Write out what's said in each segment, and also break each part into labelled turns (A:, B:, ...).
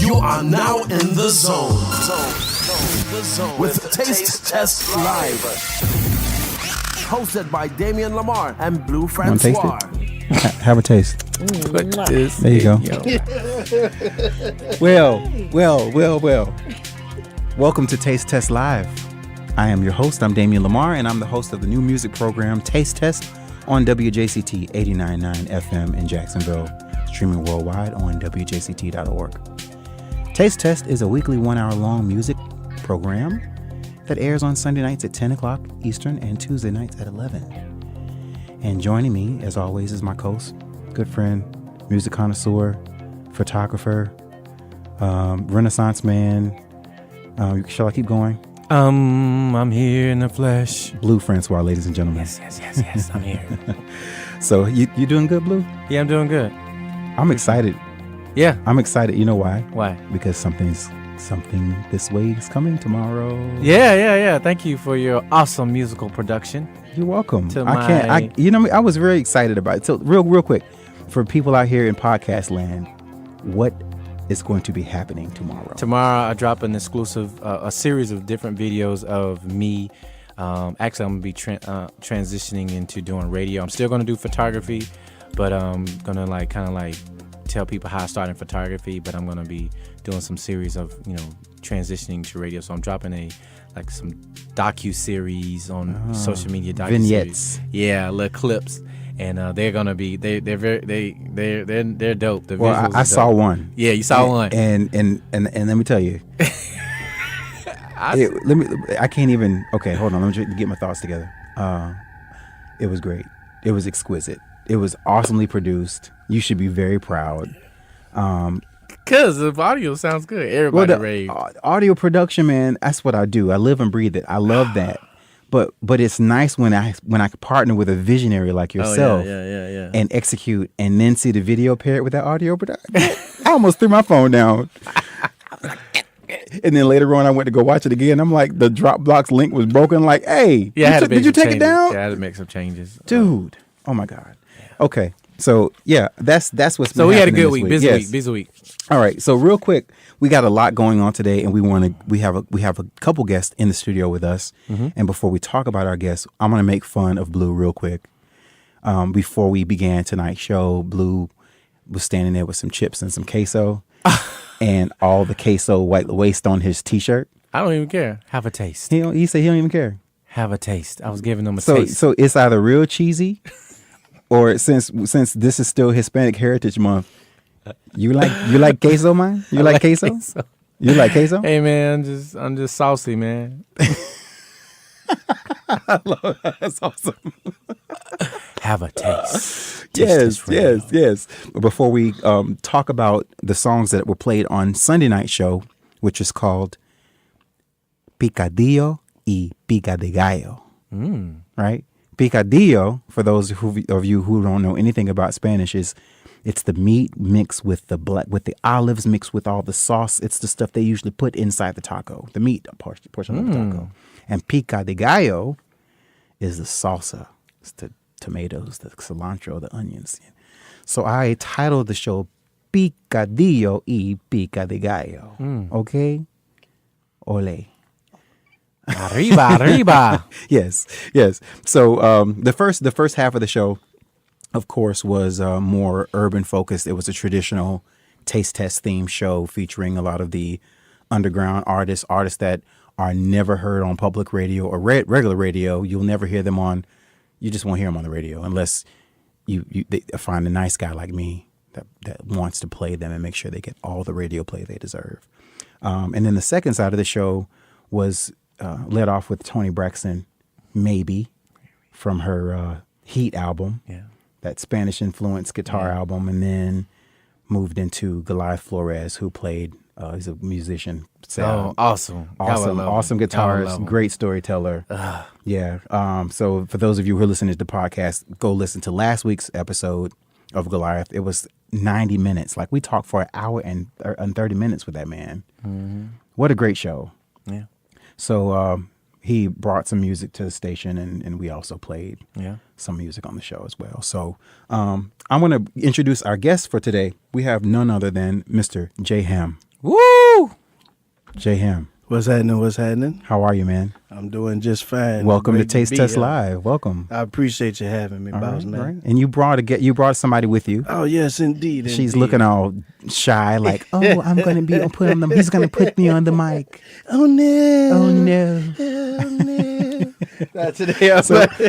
A: You are now in the zone. With Taste Test Live. Hosted by Damian Lamar and Blue Francois.
B: Have a taste.
C: Put this
B: There you go. Well. Welcome to Taste Test Live. I am your host. I'm Damian Lamar, and I'm the host of the new music program Taste Test on WJCT 89.9 FM in Jacksonville, streaming worldwide on WJCT.org. Taste Test is a weekly 1 hour long music program that airs on Sunday nights at 10 o'clock Eastern and Tuesday nights at 11. And joining me, as always, is my host, good friend, music connoisseur, photographer, Renaissance man. Shall I keep going?
C: I'm here in the flesh.
B: Blue Francois, ladies and gentlemen.
C: Yes, I'm here.
B: So you doing good, Blue?
C: Yeah, I'm doing good.
B: I'm excited.
C: Yeah.
B: I'm excited. You know why?
C: Why?
B: Because something this way is coming tomorrow.
C: Yeah. Thank you for your awesome musical production.
B: You're welcome. I was very excited about it. So real quick, for people out here in podcast land, what is going to be happening tomorrow?
C: Tomorrow I drop an exclusive, a series of different videos of me. Actually, I'm going to be transitioning into doing radio. I'm still going to do photography, but I'm going to kind of tell people how I started in photography, but I'm going to be doing some series of, transitioning to radio. So I'm dropping some docu-series on social media.
B: Vignettes.
C: Yeah, little clips. And they're gonna be they're dope. The
B: well, I saw one.
C: Yeah, you saw one.
B: And let me tell you, I can't even. Okay, hold on. Let me get my thoughts together. It was great. It was exquisite. It was awesomely produced. You should be very proud.
C: Cause the audio sounds good. Everybody raved.
B: Audio production, man. That's what I do. I live and breathe it. I love that. But it's nice when I partner with a visionary like yourself and execute and then see the video paired with that audio production. I almost threw my phone down. And then later on I went to go watch it again. I'm like, the Dropbox link was broken. Like, hey, did you take it down?
C: Yeah, I had to make some changes.
B: Dude. Oh my God. Okay. So yeah, that's what's been
C: so we had a
B: happening
C: good week, busy week.
B: All right, so real quick, we got a lot going on today, and we have a couple guests in the studio with us. Mm-hmm. And before we talk about our guests, I'm gonna make fun of Blue real quick. Before we began tonight's show, Blue was standing there with some chips and some queso, and all the queso white waste on his T-shirt.
C: I don't even care. Have a taste.
B: He said he don't even care.
C: Have a taste. I was giving them a taste.
B: So it's either real cheesy, or since this is still Hispanic Heritage Month. You like queso, man? You like queso? You like queso?
C: Hey, man, I'm just saucy, man.
B: I love that. That's awesome.
C: Have a taste.
B: Yes. But before we talk about the songs that were played on Sunday night show, which is called Picadillo y Pica de Gallo, right? Picadillo, for those of you who don't know anything about Spanish, it's the meat mixed with the olives mixed with all the sauce. It's the stuff they usually put inside the taco, the meat portion of the taco. And pica de gallo is the salsa. It's the tomatoes, the cilantro, the onions. So I titled the show Picadillo y Pica de Gallo. Okay? Ole.
C: Arriba.
B: Yes. So the first half of the show, of course, was more urban focused. It was a traditional taste test themed show featuring a lot of the underground artists that are never heard on public radio or regular radio. You'll never hear them on. You just won't hear them on the radio unless they find a nice guy like me that wants to play them and make sure they get all the radio play they deserve. And then the second side of the show was led off with Toni Braxton, Maybe, from her Heat album. Yeah. That Spanish influenced guitar album, and then moved into Goliath Flores, who played. He's a musician.
C: Awesome
B: guitarist, great storyteller. Yeah. So for those of you who are listening to the podcast, go listen to last week's episode of Goliath. It was 90 minutes. Like, we talked for an hour and 30 minutes with that man. Mm-hmm. What a great show. Yeah. So he brought some music to the station, and we also played some music on the show as well. So I want to introduce our guest for today. We have none other than Mr. J. Ham. Woo! J Ham,
D: What's happening? What's happening?
B: how are you, man?
D: I'm doing just fine.
B: Welcome to
D: Great
B: Taste
D: be
B: Test
D: here.
B: Live. Welcome.
D: I appreciate you having me,
B: All
D: boss
B: right,
D: man.
B: all right. And you brought somebody with you.
D: Oh yes, indeed.
B: She's
D: indeed.
B: looking all shy, like, oh, I'm gonna be put on the. He's gonna put me on the mic.
D: Oh no!
B: Oh no.
D: Oh no! Not today. I'm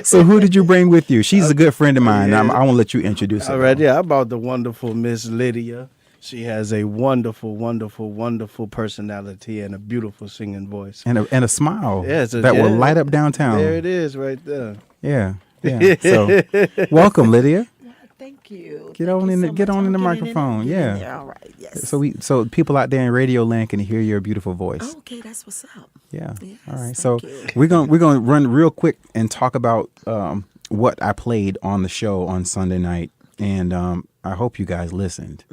B: So who did you bring with you? She's a good friend of mine. I want to let you introduce her.
D: all right. Yeah, I brought the wonderful Miss Lydia. She has a wonderful, wonderful, wonderful personality and a beautiful singing voice.
B: And a smile
D: Yeah,
B: that will light up downtown.
D: There it is, right there.
B: Yeah. So, welcome, Lydia.
E: Thank you.
B: Get on in the microphone. Yeah.
E: There. All right. Yes.
B: So people out there in Radio Land can hear your beautiful voice.
E: Okay, that's what's up.
B: Yeah.
E: Yes,
B: All right.
E: thank
B: So
E: you.
B: we're gonna run real quick and talk about what I played on the show on Sunday night, and I hope you guys listened.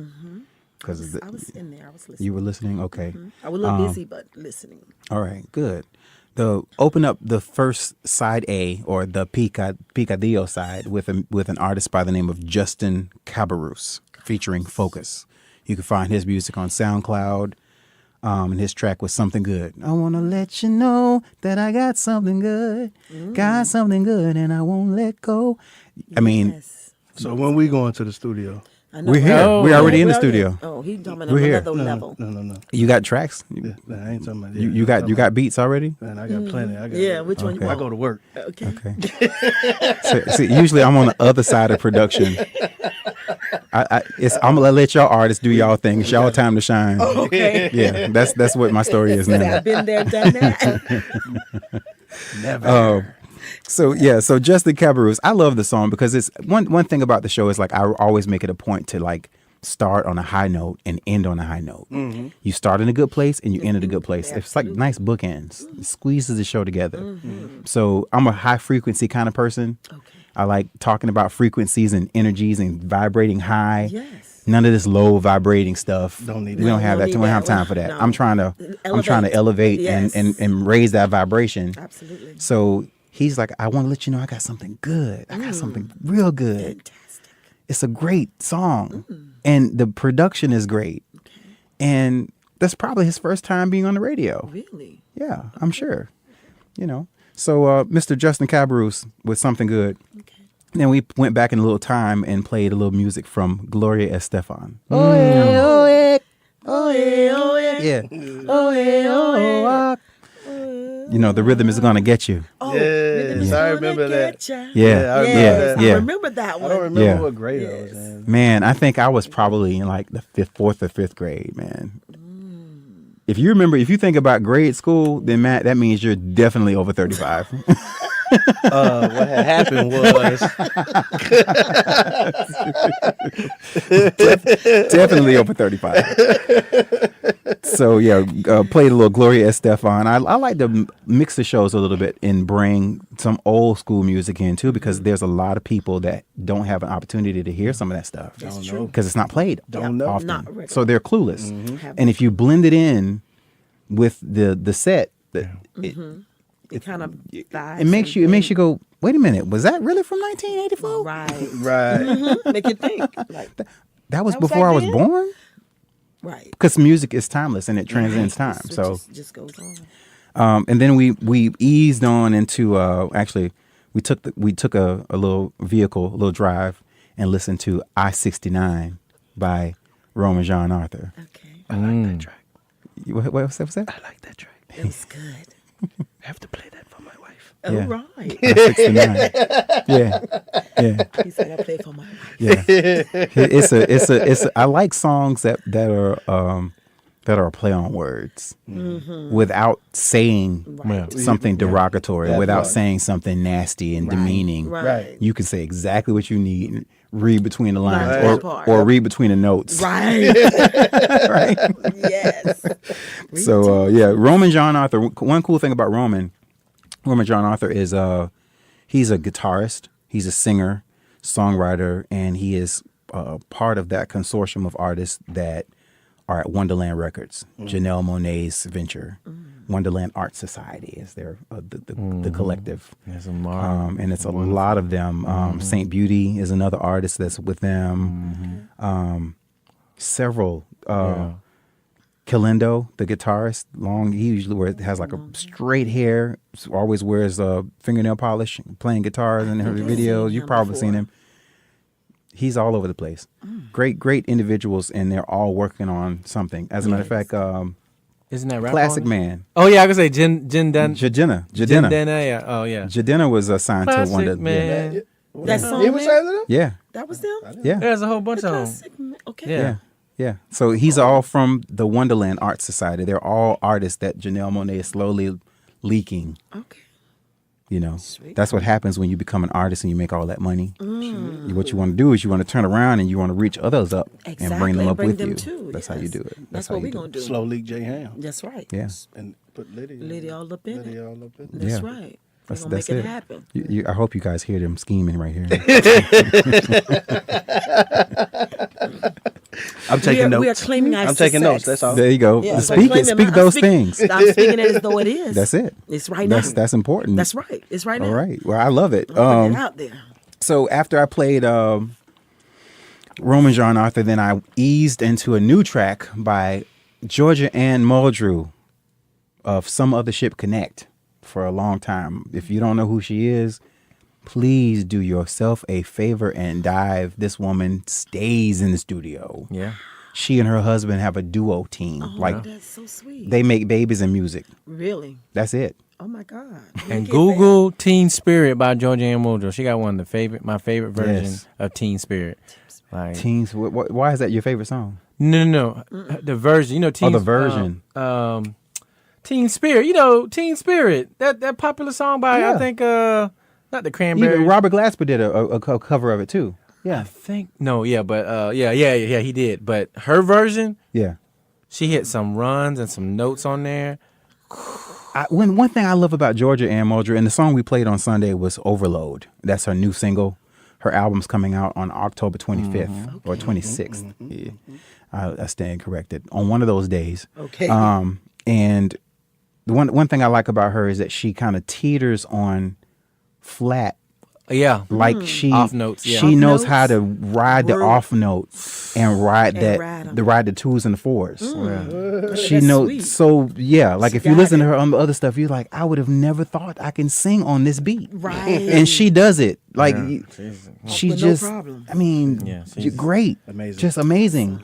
B: Because
E: I was in there. I was listening.
B: you were listening. Okay.
E: I was a little busy, but listening.
B: All right. Good. Open up the first side A, or the Picadillo side, with an artist by the name of Justin Cabarrus featuring Focus. You can find his music on SoundCloud. And his track was Something Good. I want to let you know that I got something good. Got something good and I won't let go. I mean,
E: Yes.
D: So when we going to the studio?
E: I know,
B: we're here.
E: right?
B: We're already in the
E: We're
B: studio.
E: Oh, he's talking
B: We're here.
E: another level.
D: No.
B: You got tracks?
D: Yeah, I ain't talking about that.
B: You got beats already?
D: Man, I got plenty. I got.
E: Yeah, which one
B: Okay.
E: you
D: I
E: want?
D: go to work.
E: Okay.
B: Okay. See, usually I'm on the other side of production. I'm gonna let y'all artists do y'all thing. It's y'all time to shine.
E: Okay.
B: Yeah, that's what my story is now.
E: I've been there, done that.
D: Never.
B: So Justin Cabarrus, I love the song because it's one thing about the show is like I always make it a point to like start on a high note and end on a high note.
D: Mm-hmm.
B: You start in a good place and you end at a good place. It's like nice bookends. It squeezes the show together. So I'm a high frequency kind of person.
E: Okay.
B: I like talking about frequencies and energies and vibrating high.
E: Yes.
B: None of this low vibrating stuff.
D: Don't need
B: We
D: that.
B: don't have
E: Don't
B: that. We
E: need
B: don't have
E: that.
B: time for that.
E: No.
B: I'm trying to elevate
E: Yes.
B: and raise that vibration.
E: Absolutely.
B: So he's like, I want to let you know I got something good. I got something real good.
E: Fantastic.
B: It's a great song. And the production is great. And that's probably his first time being on the radio.
E: Really?
B: Yeah, I'm sure. You know. So Mr. Justin Cabarrus with Something Good.
E: Okay.
B: Then we went back in a little time and played a little music from Gloria Estefan.
E: Oh yeah.
B: Yeah. You know, the rhythm is gonna get you.
E: Oh,
D: Yes,
E: rhythm is
D: I
E: gonna
D: remember that.
E: get ya.
B: Yeah.
D: I remember
B: Yeah.
D: that.
B: Yeah.
E: I remember that
D: I
E: one.
D: don't remember
B: Yeah.
D: what grade I was
E: Yes.
D: in.
B: Man, I think I was probably in like the fourth or fifth grade, man. If you think about grade school, then Matt, that means you're definitely over 35.
D: What had happened was
B: Definitely over 35. So yeah, played a little Gloria Estefan. I like to mix the shows a little bit and bring some old school music in too, because there's a lot of people that don't have an opportunity to hear some of that stuff.
E: That's true.
B: Because it's not played
D: Don't know.
B: often.
E: Not regular.
B: So they're clueless.
E: Have-
B: And if you blend it in with the set,
E: It kind of
B: it makes you go, wait a minute, was that really from 1984?
E: right.
D: right.
E: Make you think. Like,
B: That was
E: That was
B: before I
E: back
B: was
E: then?
B: born?
E: right.
B: Because music is timeless and it transcends time.
E: It
B: So
E: just goes on.
B: and then we eased on into actually we took a little vehicle, a little drive, and listened to I-69 by Roman John Arthur.
E: Okay.
D: I like that track.
B: What's that?
D: I like that track.
E: It was good.
D: I have to play that for my wife.
E: Oh,
B: Yeah.
E: right.
B: I-69. Yeah.
E: He said I play for my wife.
B: Yeah. It's a I like songs that are a play on words without saying
C: Yeah.
B: something derogatory,
D: That
B: without
D: part.
B: saying something nasty and demeaning.
D: Right.
B: You can say exactly what you need, read between the lines,
E: Right. That part.
B: or read between the notes.
E: Right.
B: Right?
E: Yes.
B: So Roman John Arthur. One cool thing about Roman John Arthur is he's a guitarist, he's a singer, songwriter, and he is part of that consortium of artists that are at Wonderland Records, Janelle Monáe's venture. Wonderland Art Society is their the collective.
C: There's a mark.
B: And it's a lot of them. Saint Beauty is another artist that's with them. Several. Kalindo, the guitarist, he usually has like a straight hair, always wears fingernail polish, playing guitars in her
E: I've
B: videos.
E: seen
B: You've
E: him
B: probably seen
E: before.
B: him. He's all over the place. Great individuals, and they're all working on something. As a matter of fact,
C: Isn't that rap
B: Classic
C: artist?
B: Man,
C: Oh yeah, I could say Jadena.
B: Jadena.
C: Oh yeah.
B: Jadena was signed to one
C: Classic
B: of the.
C: Man.
E: That song,
D: He was
E: man?
D: saying that?
B: Yeah,
E: That was them?
B: yeah.
C: There's a whole bunch of them.
E: Classic, man. Okay.
C: Yeah.
B: Yeah. So he's all from the Wonderland Art Society. They're all artists that Janelle Monáe is slowly leaking.
E: Okay.
B: You know,
E: Sweet.
B: that's what happens when you become an artist and you make all that money. What you want to do is you want to turn around and you want to reach others up and bring them up with you.
E: Too.
B: That's how you do it.
E: That's
B: how
E: what
B: you
E: we're
B: do
E: going
B: it.
E: to do.
D: Slow leak J Ham.
E: That's right.
B: Yeah.
D: And put Lydia.
E: Lydia all up in it.
D: Lydia all up in it.
E: That's
B: Yeah.
E: right. We're
B: That's
E: going to make it happen.
B: I hope you guys hear them scheming right here.
D: I'm taking
E: We are
D: notes.
E: claiming our
D: I'm taking notes.
E: success.
D: That's all.
B: There you go.
E: Yeah,
B: Speak it. Speak those things.
E: I'm speaking it as though it is.
B: That's it.
E: It's right now.
B: That's important.
E: That's right. It's right now.
B: All right. Well, I love it.
E: Put it out there.
B: So after I played Roman John Arthur, then I eased into a new track by Georgia Ann Muldrew of Some Other Ship Connect for a long time. If you don't know who she is, please do yourself a favor and dive. This woman stays in the studio.
C: Yeah.
B: She and her husband have a duo team.
E: That's so sweet.
B: They make babies and music.
E: Really?
B: That's it.
E: Oh my God.
C: And Google Teen Spirit by Georgia Ann Muldrew. She got one of my favorite version
B: Yes.
C: of Teen Spirit. Like,
B: Teens. Why is that your favorite song?
C: no. The version, Teen.
B: The version.
C: Teen Spirit. Teen Spirit. That popular song by
B: Yeah.
C: I think not the Cranberries.
B: Even Robert Glasper did a cover of it too.
C: I
B: Yeah.
C: think but yeah, he did. But her version,
B: Yeah.
C: she hit some runs and some notes on there.
B: One thing I love about Georgia Ann Muldrew, and the song we played on Sunday was Overload. That's her new single. Her album's coming out on October 25th or 26th. Yeah. I stand corrected. On one of those days.
E: Okay.
B: And the one thing I like about her is that she kind of teeters on flat.
C: Yeah.
B: Like she
C: Off notes, yeah.
B: she
E: Off
B: knows
E: notes?
B: how to ride the
E: Groove.
B: off notes and ride
E: And ride 'em.
B: ride the twos and the fours. She
E: That's
B: knows.
E: sweet.
B: So yeah, like
E: She
B: if you
E: got
B: listen to
E: it.
B: her on the other stuff, you're like, I would have never thought I can sing on this beat.
E: Right.
B: And she does it. Like
C: Jesus.
B: she
E: With no
B: just.
E: problem.
B: I mean,
C: Yeah,
B: you're
C: she's
B: great.
D: amazing.
B: Just amazing.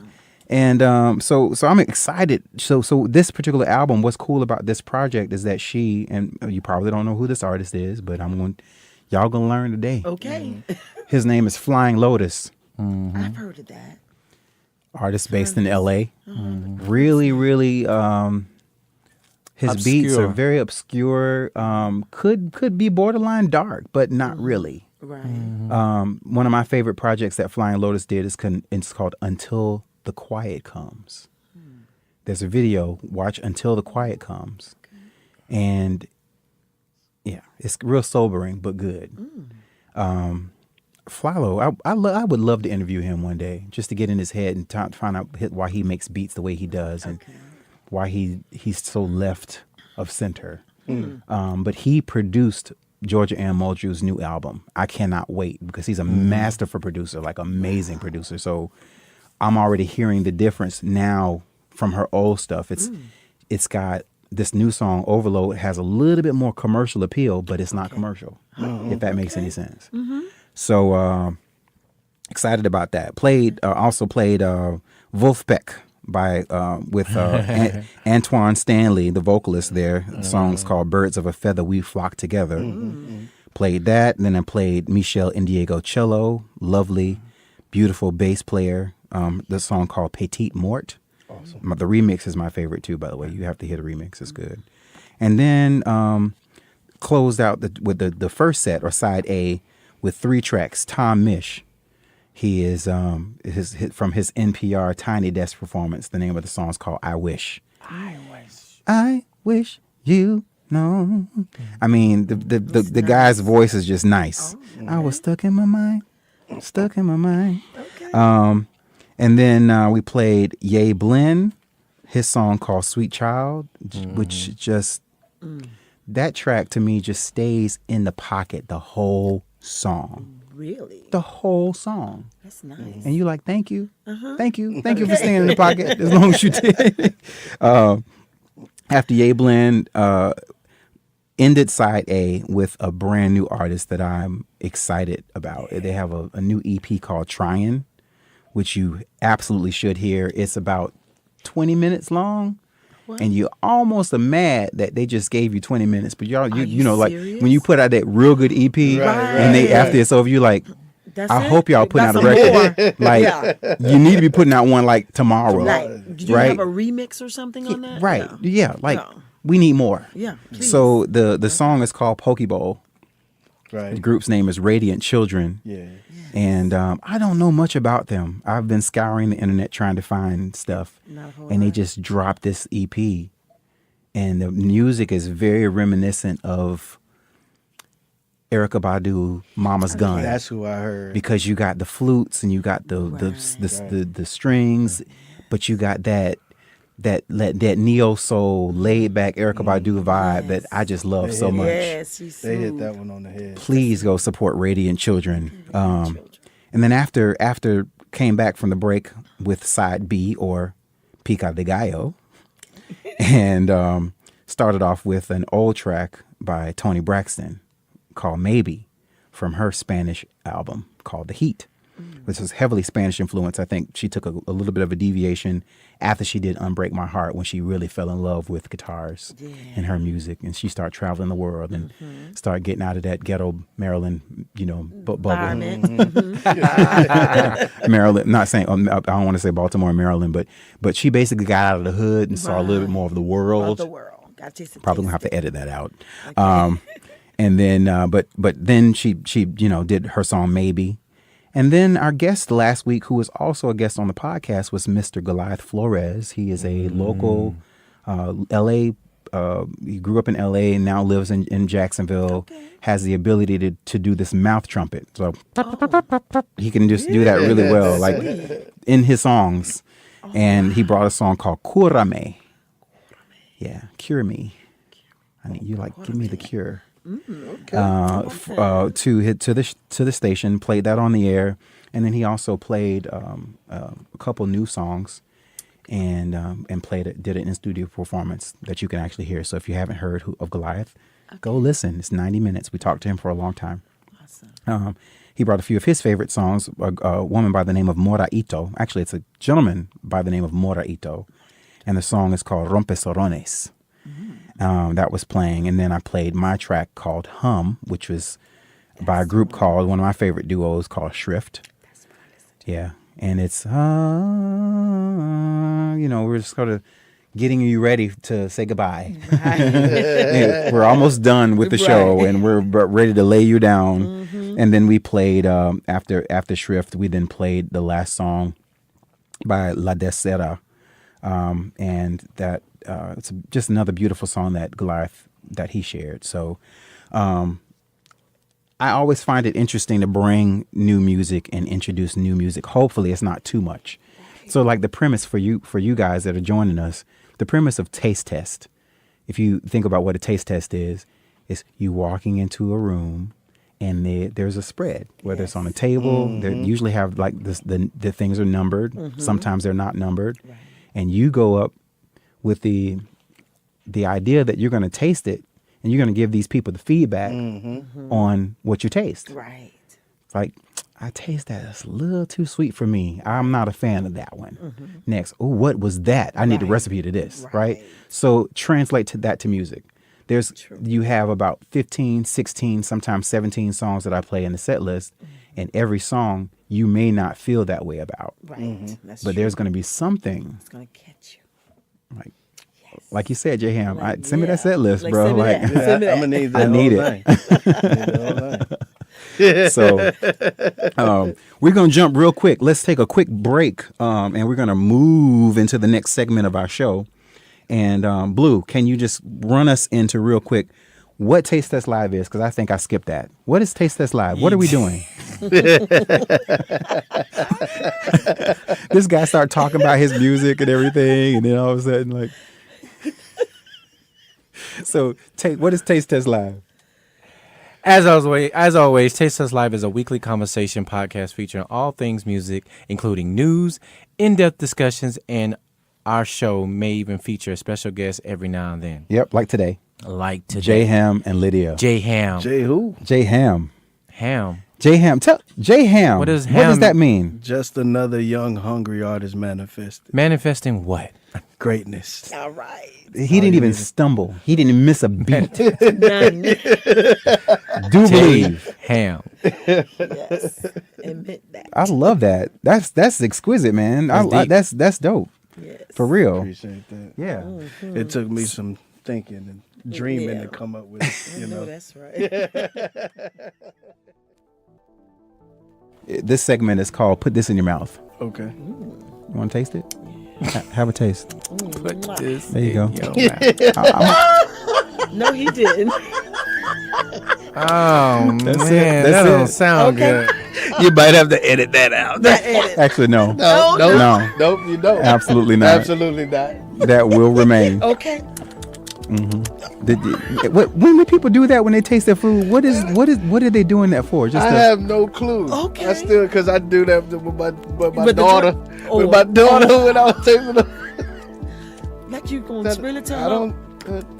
B: And so I'm excited. So this particular album, what's cool about this project is that she, and you probably don't know who this artist is, but y'all gonna learn today.
E: Okay.
B: His name is Flying Lotus.
E: I've heard of that.
B: Artist based in LA. Really, really his beats are
C: Obscure.
B: very obscure. Could be borderline dark, but not really.
E: Right.
B: One of my favorite projects that Flying Lotus did it's called Until the Quiet Comes. There's a video, watch Until the Quiet Comes. And yeah, it's real sobering, but good. Flalo, I would love to interview him one day just to get in his head and find out why he makes beats the way he does and why he's so left of center. But he produced Georgia Ann Muldrew's new album. I cannot wait because he's a masterful producer, like amazing producer. So I'm already hearing the difference now from her old stuff. It's got this new song, Overload, has a little bit more commercial appeal, but it's not commercial, if that makes any sense. So excited about that. Also played Wolfpack by with Antoine Stanley, the vocalist there. The song's called Birds of a Feather We Flock Together. Played that, and then I played Michelle Indiego cello, lovely, beautiful bass player. The song called Petite Mort. Awesome. The remix is my favorite too, by the way. You have to hear the remix; it's good. And then closed out with the first set or side A with 3 tracks. Tom Misch. He is from his NPR Tiny Desk performance. The name of the song is called "I Wish." I wish you know. I mean, the guy's voice is just nice. I was stuck in my mind. And then we played Ye Blin, his song called "Sweet Child," which just that track to me just stays in the pocket the whole song.
E: Really?
B: The whole song.
E: That's nice.
B: And you like, thank you. Thank you. Thank you for staying in the pocket as long as you did. After Ye Blend ended side A with a brand new artist that I'm excited about. They have a new EP called Tryin', which you absolutely should hear. It's about 20 minutes long. What? And you almost are mad that they just gave you 20 minutes. But y'all, you know, like
E: serious?
B: when you put out that real good EP and they after it's over, you like, I hope y'all putting out a record. Like, you need to be putting out one like tomorrow.
E: Like, do you have a remix or something on that?
B: Right.
E: No.
B: Yeah. Like, we need more.
E: Yeah. Please.
B: So the song is called Pokeball.
D: Right.
B: The group's name is Radiant Children.
D: Yeah.
B: And I don't know much about them. I've been scouring the internet trying to find stuff. And they just dropped this EP. And the music is very reminiscent of Erykah Badu, Mama's Gun.
D: That's who I heard.
B: Because you got the flutes and you got the strings, but you got that neo soul, laid back Erykah Badu vibe that I just love so much.
E: Yes,
D: they hit that one on the head.
B: Please go support Radiant Children. And then after came back from the break with side B or Pica de Gallo, and started off with an old track by Toni Braxton called Maybe from her Spanish album called The Heat, which was heavily Spanish influence. I think she took a little bit of a deviation after she did Unbreak My Heart, when she really fell in love with guitars and her music, and she started traveling the world and started getting out of that ghetto Maryland, bubble. Maryland, not saying I don't want to say Baltimore, Maryland, but she basically got out of the hood and saw a little bit more of the world. Probably gonna have to edit that out. Okay. And then, but then she did her song Maybe. And then our guest last week, who was also a guest on the podcast, was Mr. Goliath Flores. He is a local L.A. He grew up in L.A. and now lives in Jacksonville. Has the ability to do this mouth trumpet. So he can just do that really well, like in his songs. And he brought a song called Curame. Yeah, cure me. I need you, like, give me the cure. To the station, played that on the air, and then he also played a couple new songs, and did an in studio performance that you can actually hear. So if you haven't heard of Goliath, go listen. It's 90 minutes. We talked to him for a long time. Awesome. He brought a few of his favorite songs. A woman by the name of Mora Ito. Actually, it's a gentleman by the name of Mora Ito, and the song is called Rompesorones. That was playing, and then I played my track called Hum, which was by a group called, one of my favorite duos, called Shrift. Yeah, and it's we're just sort of getting you ready to say goodbye. Yeah, we're almost done with the show, and we're ready to lay you down. And then we played after Shrift. We then played the last song by La Desera, and that. It's just another beautiful song that Goliath that he shared. So I always find it interesting to bring new music and introduce new music. Hopefully it's not too much. So like the premise for you guys that are joining us, the premise of Taste Test, if you think about what a taste test is you walking into a room and there's a spread, whether it's on a table, they usually have like the things are numbered. Sometimes they're not numbered. Right. And you go up with the idea that you're going to taste it and you're going to give these people the feedback on what you taste. Right. It's like, I taste that. It's a little too sweet for me. I'm not a fan of that one. Next, oh, what was that? I need a recipe to this, right? So translate that to music. You have about 15, 16, sometimes 17 songs that I play in the set list, and every song you may not feel that way about. Right. But there's going to be something. It's going to catch you. Like you said, J-Ham, send me that set list, bro. I'm
D: gonna need that.
B: I need it. So we're gonna jump real quick. Let's take a quick break, and we're gonna move into the next segment of our show. And Blue, can you just run us into real quick what Taste Test Live is? Because I think I skipped that. What is Taste Test Live? What are we doing? This guy started talking about his music and everything, and then all of a sudden, like, so what is Taste Test Live?
C: As always, Taste Us Live is a weekly conversation podcast featuring all things music, including news, in-depth discussions, and our show may even feature a special guest every now and then.
B: Yep, like today.
C: J
B: Ham and Lydia.
C: J Ham.
D: Jay who?
B: J Ham.
C: Ham.
B: J Ham. Tell J Ham.
C: What does
B: What
C: ham-
B: does that mean?
D: Just another young, hungry artist manifested.
C: Manifesting what?
D: Greatness.
E: All right.
B: He didn't even stumble. He didn't even miss a beat.
E: None.
B: Do believe.
C: Ham.
E: Yes. Admit that.
B: I love that. That's exquisite, man. That's dope.
E: Yes.
B: For real.
D: Appreciate that.
B: Yeah.
D: It took me some thinking and dreaming
E: Yeah.
D: to come up with it,
E: I
D: you
E: know
D: know.
E: that's right.
B: This segment is called "Put This in Your Mouth."
D: Okay.
B: You want to taste it? Have a taste.
C: Put this
B: There you go.
C: in your mouth.
E: No, he didn't.
C: Oh,
B: That's
C: man.
B: it.
C: That
B: That's
C: don't
B: it.
C: sound
E: Okay.
C: good.
D: You might have to edit that out.
B: Actually, no.
E: No,
B: No.
D: Nope, you don't.
B: Absolutely not.
D: Absolutely not.
B: That will remain.
E: Okay.
B: When people do that when they taste their food, what are they doing that for? Just
D: I
B: to,
D: have no clue.
E: Okay.
D: I still, because I do that with my
E: With the
D: daughter.
E: joint? Oh.
D: With my daughter when I was tasting them.
E: Like you gonna really tell
D: I don't.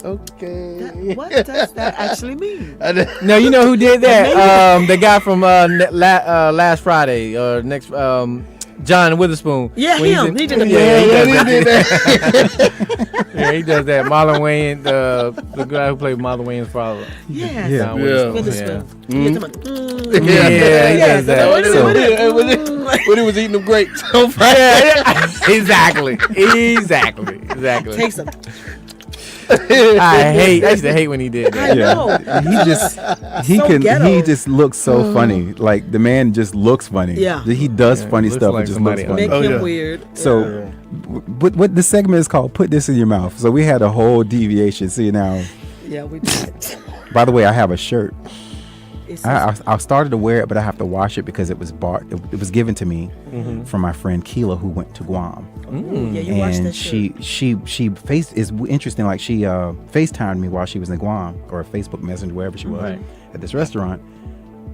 D: Okay.
E: What does that actually mean?
C: No, you know who did that? The guy from last Friday or next John Witherspoon.
E: Yeah,
C: When
E: him. He did the
C: he did that. Yeah, he does that. Marlon Wayans, the guy who played Marlon Wayans' father.
E: Yes.
B: Yeah.
C: John
D: Yeah.
C: Witherspoon.
E: He gets him
C: Yeah, he does that.
D: When he was eating them grapes.
C: Exactly.
E: Takes him.
C: I used to hate when he did
E: I
C: that.
E: know.
B: he
E: So
B: can
E: ghetto.
B: he just looks so funny. Like the man just looks funny.
E: Yeah.
B: He does funny
C: looks
B: stuff.
C: like
B: It just looks
C: somebody
B: funny.
E: Make him
D: yeah.
E: weird.
B: So, what the segment is called? Put this in your mouth. So we had a whole deviation. See now.
E: Yeah, we did.
B: By the way, I have a shirt.
E: It's
B: I started to wear it, but I have to wash it because it was it was given to me from my friend Keela, who went to Guam.
E: yeah, you watched
B: And
E: that shit.
B: she is interesting. Like she FaceTimed me while she was in Guam, or Facebook Messenger, wherever she was at this restaurant,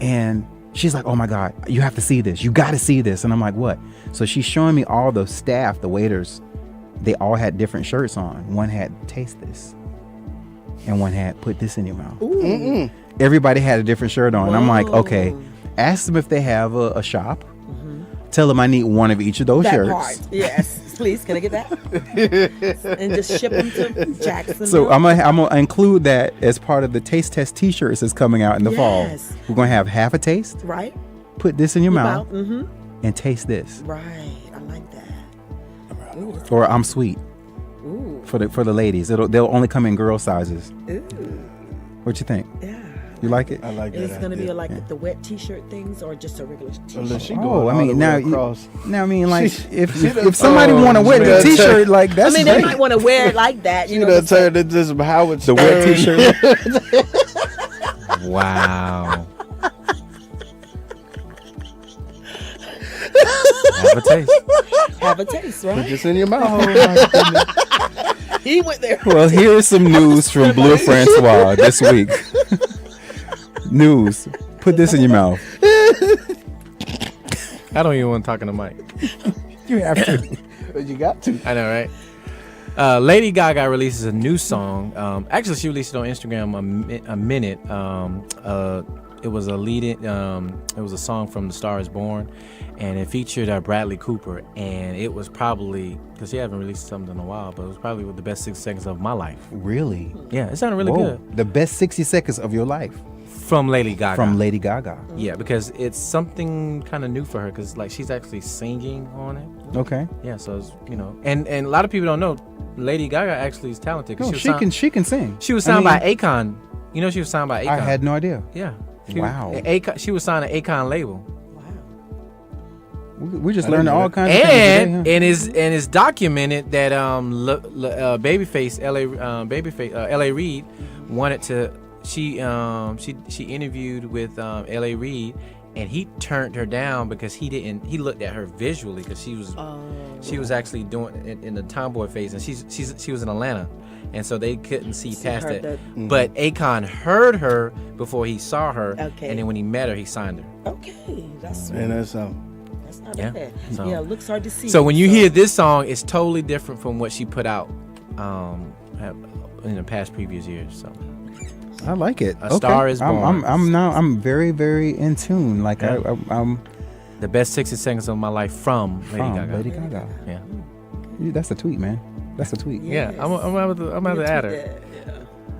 B: and she's like, "Oh my God, you have to see this. You got to see this." And I'm like, "What?" So she's showing me all the staff, the waiters. They all had different shirts on. One had "Taste this," and one had "Put this in your mouth."
E: Ooh.
B: Everybody had a different shirt on. And I'm like,
E: Whoa.
B: okay, ask them if they have a shop. Tell them I need one of each of those
E: That
B: shirts.
E: part. Yes. Please, can I get that? And just ship them to Jackson.
B: So I'm gonna include that as part of the taste test T-shirts that's coming out in the fall.
E: Yes.
B: We're gonna have half a taste.
E: Right?
B: Put this in your mouth
E: Mm-hmm.
B: and taste this.
E: Right. I like that. Ooh.
B: Or I'm sweet
E: Ooh.
B: for the ladies. They'll only come in girl sizes.
E: Ooh.
B: What you think?
E: Yeah.
B: You like it?
D: I like that.
E: Is it going to be
D: idea.
E: like the wet T-shirt things or just a regular T-shirt?
D: Unless she
B: Oh,
D: going
B: I
D: all
B: mean
D: the way
B: now,
D: across.
B: like
D: She
B: if
D: done-
B: somebody want to wear the
D: she done
B: T-shirt, like that's
E: I mean, they
B: great.
E: might want to wear it like that. You
D: You
E: know,
D: done
E: just like-
D: turned into some Howard
B: The wet
D: Stern.
B: T-shirt.
C: Wow. Have a taste.
E: have a taste,
D: Put
E: right?
D: this in your mouth.
E: He went there.
B: Well, here's some news from Bleu Francois this week. News. Put this in your mouth.
C: I don't even want to talk in the mic.
B: You have to.
D: But you got to.
C: I know, right? Lady Gaga releases a new song. Actually, she released it on Instagram a minute. It was a lead-in. It was a song from The Star Is Born, and it featured Bradley Cooper. And it was probably, because she hasn't released something in a while, but it was probably the best 6 seconds of my life.
B: Really?
C: Yeah, it sounded really
B: Whoa.
C: good.
B: The best 60 seconds of your life
C: From Lady Gaga.
B: from Lady Gaga.
C: Yeah, because it's something kind of new for her, because like she's actually singing on it.
B: Okay.
C: Yeah, so it's, and a lot of people don't know Lady Gaga actually is talented. 'Cause
B: No,
C: was
B: she can sing.
C: She was
B: I
C: signed
B: mean,
C: by Akon. You know she was signed by Akon.
B: I had no idea.
C: Yeah.
B: Wow.
C: She was signed to Akon label.
B: We just learned all kinds of
C: And
B: things today,
C: and it's documented that Babyface LA Reid wanted to. She interviewed with LA Reid and he turned her down because he looked at her visually because she was actually doing it in the tomboy phase, and she was in Atlanta, and so they couldn't see past it. But Akon heard her before he saw her, and then when he met her, he signed her.
E: Okay, that's sweet.
D: And that's
E: That's not bad.
C: So-
E: Yeah, it looks hard to see.
C: So when you hear this song, it's totally different from what she put out in the past previous years. So
B: I like it.
C: A Star Is Born.
B: I'm very, very in tune. Like
C: Yeah.
B: I'm
C: the best 60 seconds of my life from Lady Gaga.
B: Lady Gaga.
C: Yeah.
B: That's a tweet, man. That's a tweet.
C: Yeah, I'm about to add her.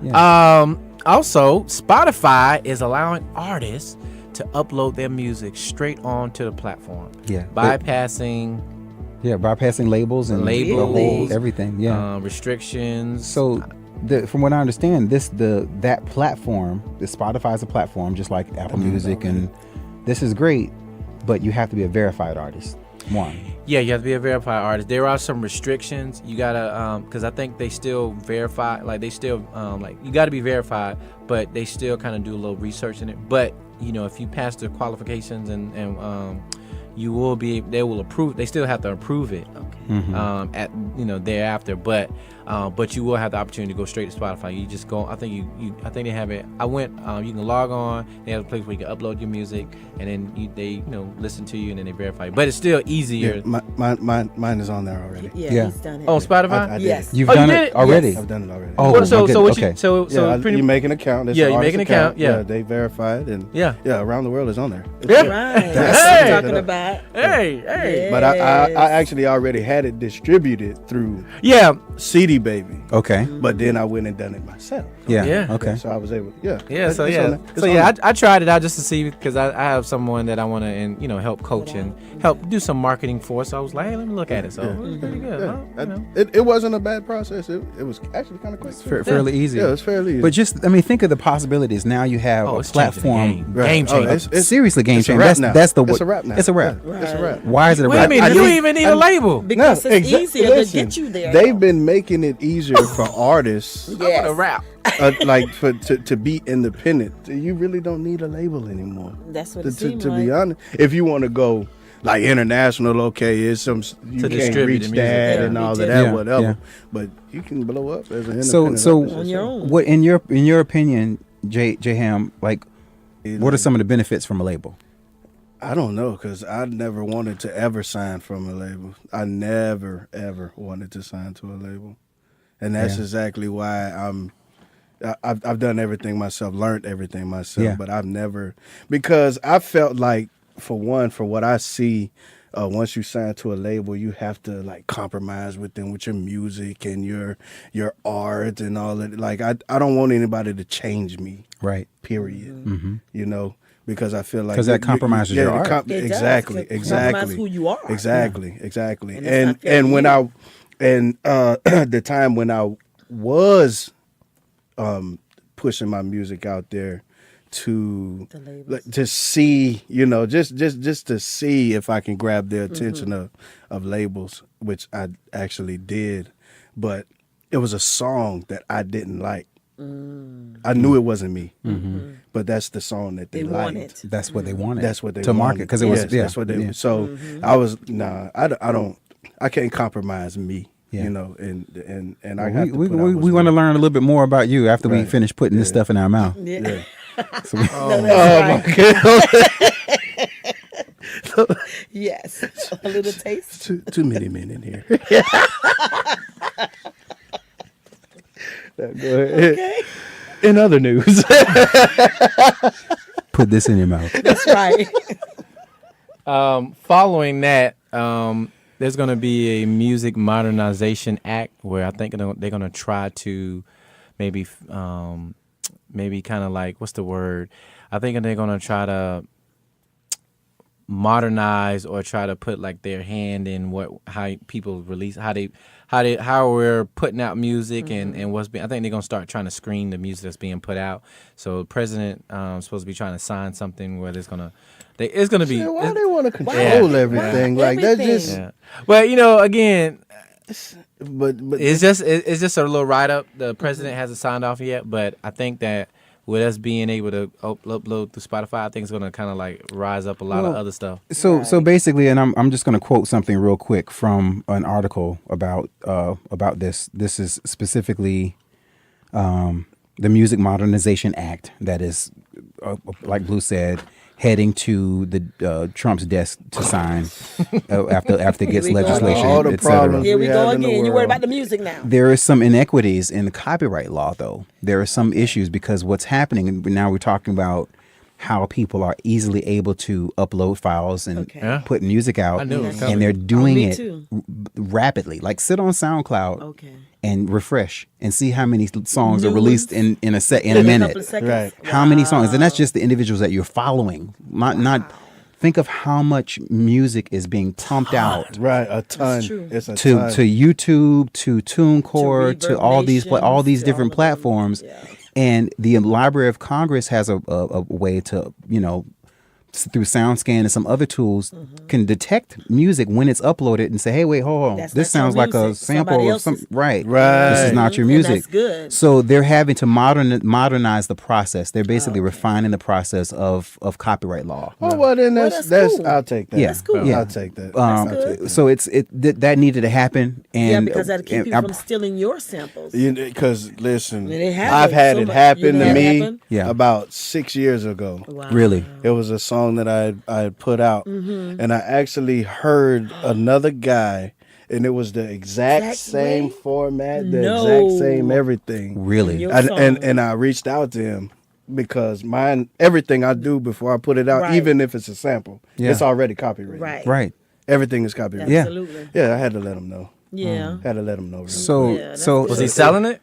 B: Yeah.
C: Also, Spotify is allowing artists to upload their music straight onto the platform.
B: Yeah.
C: Bypassing
B: Bypassing labels and the whole
C: Labels.
B: everything. Yeah.
C: Restrictions.
B: So, from what I understand, that platform, the Spotify is a platform, just like Apple Music, and this is great, but you have to be a verified artist. One.
C: Yeah, you have to be a verified artist. There are some restrictions. You gotta, because I think they still verify, like they still, like you gotta be verified, but they still kind of do a little research in it. But if you pass the qualifications and you will be, they will approve. They still have to approve it. At thereafter, but you will have the opportunity to go straight to Spotify. You just go. I think they have it. I went. You can log on. They have a place where you can upload your music, and then they listen to you, and then they verify you. But it's still easier.
D: Mine is on there already.
E: Yeah, he's done it.
C: On Spotify.
D: I did.
E: Yes.
B: You've
C: Oh, you
B: done
C: did
B: it
C: it?
B: already.
E: Yes.
D: I've done it already.
B: Oh,
C: Well, so
B: my
C: what
B: goodness.
D: You make an account. It's
C: Yeah,
D: an
C: you make
D: artist
C: an account, yeah.
D: they verify it, and
C: Yeah.
D: around the world it's on there.
E: Right. That's what I'm talking about.
C: Hey.
D: But I actually already had it distributed through
C: Yeah.
D: CD Baby,
B: Okay.
D: but then I went and done it myself.
B: Yeah.
C: Yeah.
B: Okay.
D: So I was able.
C: Yeah,
D: It's
C: so
D: on
C: yeah,
D: there. It's
C: so
D: on
C: yeah,
D: there.
C: I tried it out just to see because I have someone that I want to help coach and help do some marketing for. So I was like, hey, let me look at it. So it was pretty good.
D: Yeah.
C: Huh?
D: It wasn't a bad process. It was actually kind of quick.
B: Fairly easy.
D: Yeah, it's fairly easy.
B: But just, think of the possibilities. Now you have a
C: It's changing the
B: platform.
C: game.
D: Right.
C: Game changer.
D: it's
B: Seriously, game
D: it's a
B: changer.
D: wrap now.
B: That's the
D: It's a wrap now.
B: It's a wrap.
D: Yeah, It's a wrap.
B: Why is it a
C: Wait a
B: wrap?
C: minute, you don't even need a label.
E: Because
D: No,
E: it's
D: exactly.
E: easier
D: Listen,
E: to get you there.
D: They've been making it easier for artists,
E: Yes.
C: A rap.
D: to be independent. You really don't need a label anymore.
E: That's what
D: To,
E: it
D: to,
E: seemed
D: to
E: like.
D: be honest, if you want to go like international, okay, it's you
C: To
D: can't
C: distribute
D: reach
C: the music,
D: that
C: yeah.
D: and all of
E: Yeah.
D: that,
B: Yeah,
D: whatever.
B: yeah.
D: But you can blow up as an
B: So
D: independent artist.
E: On your own.
B: what in your opinion, J Ham, like, what are some of the benefits from a label?
D: I don't know, because I never wanted to ever sign from a label. I never ever wanted to sign to a label, and that's
B: Yeah.
D: exactly why I've done everything myself, learned everything myself.
B: Yeah.
D: But I've never, because I felt like, for what I see, once you sign to a label, you have to like compromise with them with your music and your art and all that. Like I don't want anybody to change me.
B: Right.
D: Period.
B: Mm-hmm.
D: Because I feel like
B: 'Cause that compromises your art.
E: It does.
D: Exactly,
E: It compromises
D: exactly.
E: who you are.
D: Exactly.
E: And that's not fair
D: And
E: to
D: when
E: you.
D: the time when I was pushing my music out there to
E: The labels.
D: like, to see, just to see if I can grab the attention of labels, which I actually did, but it was a song that I didn't like. I knew it wasn't me, but that's the song that they
E: They
D: liked.
E: want it.
B: That's what they wanted.
D: That's what they
B: to market, because it was
D: That's what they.
B: yeah.
D: So I was I can't compromise me.
B: Yeah.
D: And I have to
B: we
D: put out what's
B: want to
D: real.
B: learn a little bit more about you after we
D: Right.
B: finish putting this stuff in our mouth.
E: Yeah.
B: So we-
E: No, that's right. Yes. A little taste.
D: Too many men in here. Now, go ahead.
E: Okay.
D: In other news,
B: put this in your mouth.
E: That's right.
C: Following that, there's going to be a music modernization act where I think they're going to try to maybe kind of like, what's the word? I think they're going to try to modernize or try to put like their hand in how people release, how we're putting out music and what's being. I think they're gonna start trying to screen the music that's being put out. So the president supposed to be trying to sign something where it's gonna be.
D: why they want to control
C: Yeah.
D: everything?
E: Why
D: Like that
E: everything?
D: just.
C: Yeah. Well, again,
D: But
C: it's just a little write up. The president hasn't signed off yet, but I think that with us being able to upload to Spotify, I think it's gonna kind of like rise up a lot of other stuff.
B: So basically, and I'm just going to quote something real quick from an article about this. This is specifically the Music Modernization Act that is, like Blue said, heading to the Trump's desk to sign after it gets
E: we go.
B: legislation,
D: All the
B: et cetera.
D: problems
E: Here we
D: we
E: go
D: have in the
E: again. You worried
D: world.
E: about the music now.
B: There is some inequities in the copyright law, though. There are some issues because what's happening, and now we're talking about how people are easily able to upload files and
E: Okay. Yeah.
B: put music out,
C: I knew it was coming.
B: and they're doing
E: me
B: it
E: too.
B: rapidly. Like sit on SoundCloud
E: Okay.
B: and refresh and see how many songs are
E: New
B: released
E: ones?
B: in a
E: In a
B: minute.
E: couple of seconds?
D: Right.
B: How many songs? And that's just the individuals that you're following. Not think of how much music is being pumped out
D: Right, a ton.
E: true.
D: It's a
B: to
D: ton.
B: YouTube, to TuneCore, to all these
E: Reverb
B: all these
E: Nations,
B: different
E: all of them.
B: platforms.
E: Yeah.
B: And the Library of Congress has a way to, through SoundScan and some other tools, can detect music when it's uploaded and say, hey, wait, hold on.
E: That's
B: This
E: not your
B: sounds like a
E: music.
B: sample
E: Somebody
B: of some
E: else's.
B: right.
D: Right.
B: This is not your
E: And
B: music.
E: that's good.
B: So they're having to modernize the process. They're basically refining the process of copyright law.
D: Oh well, then
E: Well,
D: that's
E: that's cool.
D: I'll take that.
B: Yeah. That's
E: cool.
B: Yeah.
D: I'll take that.
B: Um,
D: I'll take that.
B: So that needed to happen. And
E: Yeah, because that'll keep
B: and
E: people
B: I-
E: from stealing your samples.
D: Because listen,
E: And it happens
D: I've had
E: so
D: it
E: much.
D: happen
E: You know
D: to
E: it
D: me
E: happened?
B: Yeah.
D: about 6 years ago.
E: Wow.
B: really.
D: It was a song that I had put out,
E: Mm-hmm.
D: and I actually heard another guy, and it was the exact
E: Exact
D: same
E: way?
D: format, the
E: No.
D: exact same everything.
B: Really.
E: Your
D: And,
E: song.
D: and I reached out to him because everything I do before I put it out,
E: Right.
D: even if it's a sample,
B: Yeah.
D: it's already copyrighted.
E: Right.
B: Right.
D: Everything is copyrighted.
B: Yeah.
E: Absolutely.
D: Yeah, I had to let him know.
E: Yeah.
D: Had to let him know. Really.
B: So
E: Yeah, that's
B: so
E: good.
C: Was he selling it?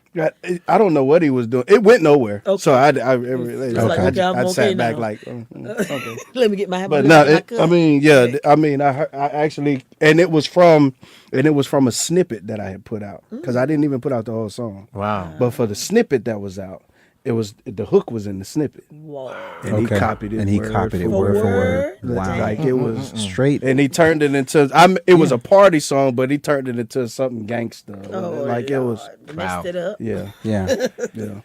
D: I don't know what he was doing. It went nowhere.
E: Okay.
D: So I
E: like, okay, I'm
D: sat
E: okay
D: back
E: now.
D: like, okay.
E: Let me get my
D: But
E: no,
D: no, I mean, yeah, I mean, I actually, and it was from a snippet that I had put out because I didn't even put out the whole song.
C: Wow.
D: But for the snippet that was out, the hook was in the snippet,
E: Whoa.
D: and he
B: Okay.
D: copied it.
B: And he
D: word
B: copied it
D: for
B: word for
E: word.
B: word. Wow.
D: Like it was
B: Straight.
D: and he turned it into. It was a party song, but he turned it into something gangster.
E: Oh,
D: like it was.
E: Lord.
C: Wow.
E: Messed it up.
D: Yeah,
B: Yeah.
D: yeah.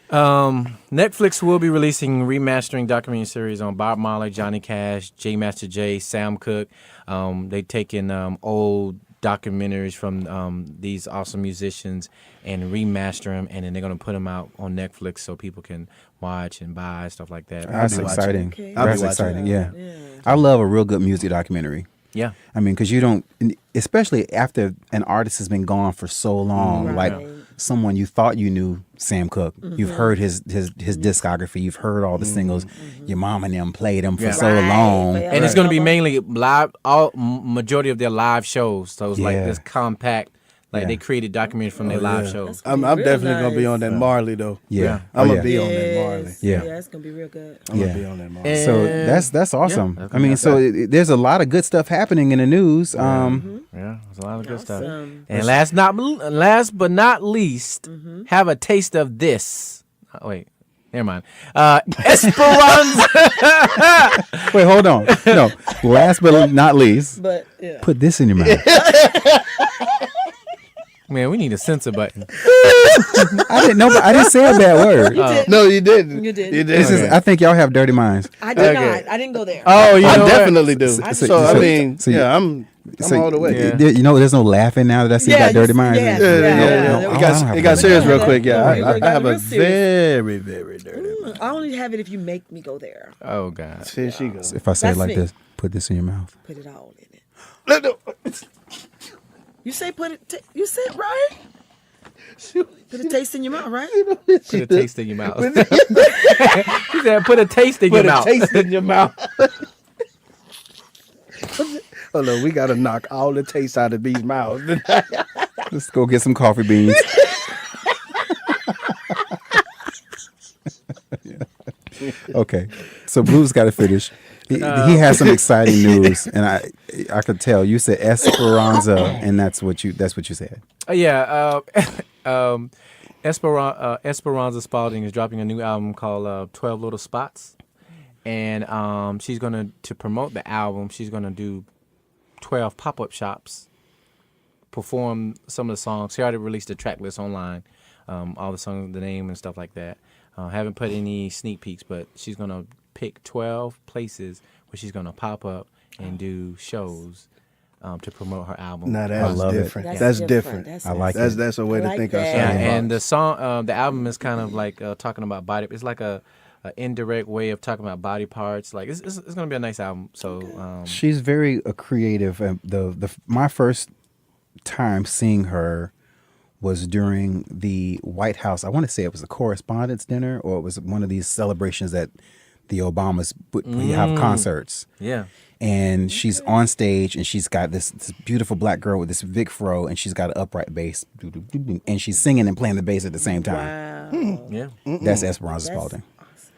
C: Netflix will be releasing remastering documentary series on Bob Marley, Johnny Cash, J Master J, Sam Cooke. They taking old documentaries from these awesome musicians and remaster them, and then they're gonna put them out on Netflix so people can watch and buy stuff like that.
B: That's
D: be watching.
B: exciting.
E: Okay.
D: I'll be
B: That's
D: watching
B: exciting.
D: that.
B: Yeah. I love a real good music documentary.
C: Yeah.
B: I mean, because you don't, especially after an artist has been gone for so long, like
E: Right.
B: someone you thought you knew, Sam Cooke. You've heard his discography. You've heard all the singles. Your mom and them played him for
C: Yeah.
B: so
E: Right.
B: long.
E: Yeah.
C: And it's going to be mainly live. Majority of their live shows. So it's like
B: Yeah.
C: this compact. Like
B: Yeah.
C: they created documentaries from their live shows.
D: I'm
E: Real
D: definitely gonna be
E: nice.
D: on that Marley though.
B: Yeah.
D: I'm
B: Oh,
D: gonna
B: yeah.
D: be on that Marley.
B: Yeah.
E: Yeah, it's gonna be real good.
D: I'm
B: Yeah.
D: gonna be on that Marley.
B: So
C: And-
B: that's awesome.
C: Yeah,
B: I mean, so there's a lot of good stuff happening in the news.
C: Yeah, there's a lot of good stuff.
E: Awesome.
C: And last but not least, have a taste of this. Oh, wait, never mind. Esperanza.
B: Wait, hold on. No, last but not least,
E: But yeah.
B: put this in your mouth.
C: Man, we need a censor button.
B: I didn't know. I didn't say a bad word.
D: No, you didn't.
E: You didn't.
D: You
B: This
D: didn't.
B: is. I think y'all have dirty minds.
E: I did
D: Okay.
E: not. I didn't go there.
C: Oh, you
D: I
C: know what?
D: definitely do.
B: So-
D: So,
B: so-
D: I
B: so-
D: mean,
B: so-
D: yeah, I'm all the way.
C: Yeah.
B: There's no laughing now that I see you got dirty minds.
E: yeah,
D: Yeah,
E: yeah,
D: no,
E: yeah.
D: no,
B: I
D: it
B: don't
D: got,
B: have
D: it got
B: a
D: serious
E: dirty
D: real
E: mind.
D: quick. Yeah,
E: No, it
D: I have
E: got
D: a
E: real serious.
D: very, very dirty mind.
E: I only have it if you make me go there.
C: Oh, God.
D: Here she goes.
B: If I say it
E: That's
B: like
E: me.
B: this, put this in your mouth.
E: Put it all in it. You say put it. You said right. Put a taste in your mouth, right?
C: Put a taste in your mouth. He said, put a taste in your
D: Put a
C: mouth.
D: taste in your mouth. Hold on, we gotta knock all the taste out of these mouths.
B: Let's go get some coffee beans. Okay, so Blue's got to finish. He has some exciting news, and I could tell you said Esperanza, and that's what you said.
C: Esperanza Spalding is dropping a new album called 12 Little Spots. And she's going to promote the album, she's going to do 12 pop-up shops, perform some of the songs. She already released the track list online, all the songs, the name and stuff like that. Haven't put any sneak peeks, but she's gonna pick 12 places where she's gonna pop up and do shows to promote her album.
D: Now that's
B: love it.
D: different. That's different.
B: I like
D: That's
B: it.
D: that's a way
E: I
D: to
E: like
D: think
E: that.
D: outside the
C: And the
D: box.
C: song, the album is kind of like talking about body. It's like a indirect way of talking about body parts. Like it's gonna be a nice album. So
B: She's very creative. And my first time seeing her was during the White House. I want to say it was a Correspondents' Dinner, or it was one of these celebrations that the Obamas would have concerts.
C: yeah.
B: And she's on stage, and she's got this beautiful black girl with this Vic Fro, and she's got an upright bass, and she's singing and playing the bass at the same time.
E: Wow.
C: Yeah.
B: That's Esperanza Spalding.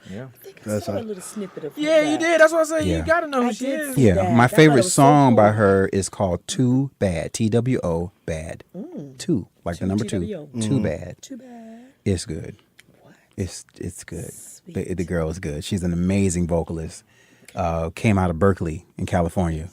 C: Yeah.
E: I think I saw a little snippet of
C: Yeah, you did. That's what I said.
B: Yeah.
C: You gotta know who
E: I
C: she
E: did
C: is.
E: see
B: Yeah,
E: that.
B: my
E: I thought it
B: favorite
E: was so
B: song by
E: cool.
B: her is called "Too Bad." TWO bad. Two, like the number two.
E: TWO.
B: Too bad.
E: Too bad.
B: It's good.
E: What?
B: It's good.
E: Sweet.
B: The girl is good. She's an amazing vocalist. Came out of Berkeley in California.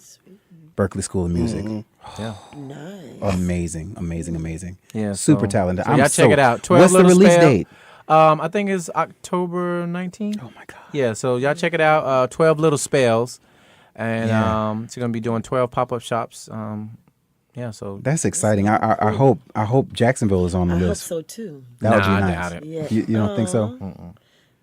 B: Berkeley School of Music.
C: Yeah.
E: Nice.
B: Amazing.
C: Yeah.
B: Super
C: so-
B: talented.
C: So y'all check it out. 12
B: What's the
C: Little
B: release
C: Spell.
B: date?
C: I think it's October 19th.
B: Oh my God.
C: Yeah, so y'all check it out. 12 Little Spells. And
B: Yeah.
C: she's going to be doing 12 pop-up shops. Yeah, so.
B: That's exciting. I hope Jacksonville is on the
E: I hope
B: list.
E: so too.
B: That would
C: Nah, I
B: be nice.
C: doubt it.
E: Yeah.
B: You don't think so?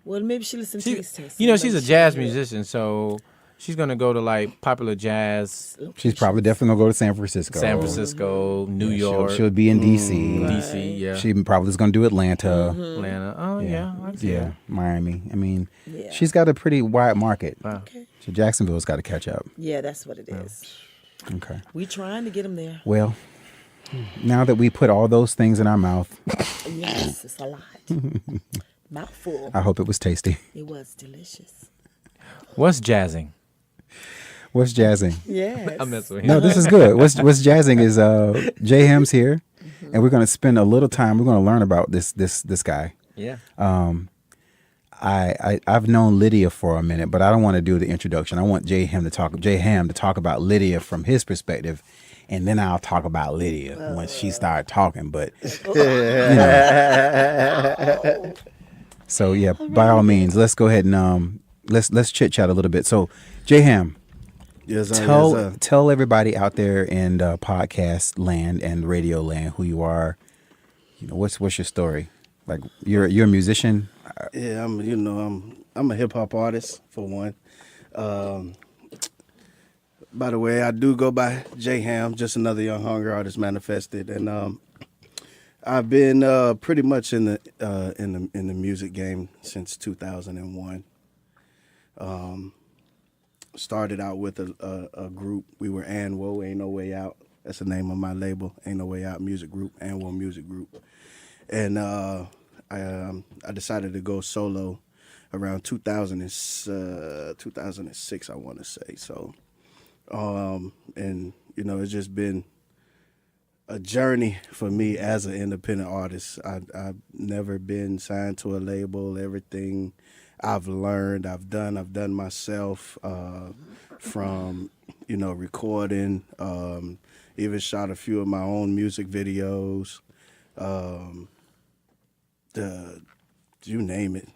E: Well, maybe she listens to
C: She,
E: Taste.
C: you know, she's a jazz musician, so she's going to go to, like, popular jazz,
B: She's probably definitely gonna go to San Francisco.
C: San Francisco, New York,
B: She'll be in DC.
C: D.C., yeah.
B: She probably is gonna do Atlanta.
C: Atlanta. Oh, yeah. I can see
B: Yeah,
C: that.
B: Miami. I mean,
E: Yeah.
B: she's got a pretty wide market.
C: Wow.
E: Okay.
B: So Jacksonville's got to catch up.
E: Yeah, that's what it is.
B: Okay.
E: We trying to get them there.
B: Well, now that we put all those things in our mouth,
E: Yes, it's a lot. Mouthful.
B: I hope it was tasty.
E: It was delicious.
C: What's jazzing?
B: What's jazzing?
E: Yes.
C: I'm messing with you.
B: No, this is good. What's jazzing is J Ham's here, and we're gonna spend a little time. We're gonna learn about this guy.
C: Yeah.
B: I've known Lydia for a minute, but I don't want to do the introduction. I want J Ham to talk about Lydia from his perspective, and then I'll talk about Lydia once she started talking. But you know. So yeah, by all means, let's go ahead and let's chit chat a little bit. So J Ham,
D: Yes, sir, yes, sir.
B: tell everybody out there in podcast land and radio land who you are. You know, what's your story? Like you're a musician.
D: Yeah, I'm a hip hop artist for one. By the way, I do go by J Ham, just another young hungry artist manifested, and I've been pretty much in the music game since 2001. Started out with a group. We were ANWO, Ain't No Way Out. That's the name of my label, Ain't No Way Out Music Group, ANWO Music Group. And I decided to go solo around 2006, I want to say. So, and you know, it's just been a journey for me as an independent artist. I've never been signed to a label. Everything I've learned, I've done myself, from, you know, recording, even shot a few of my own music videos, you name it.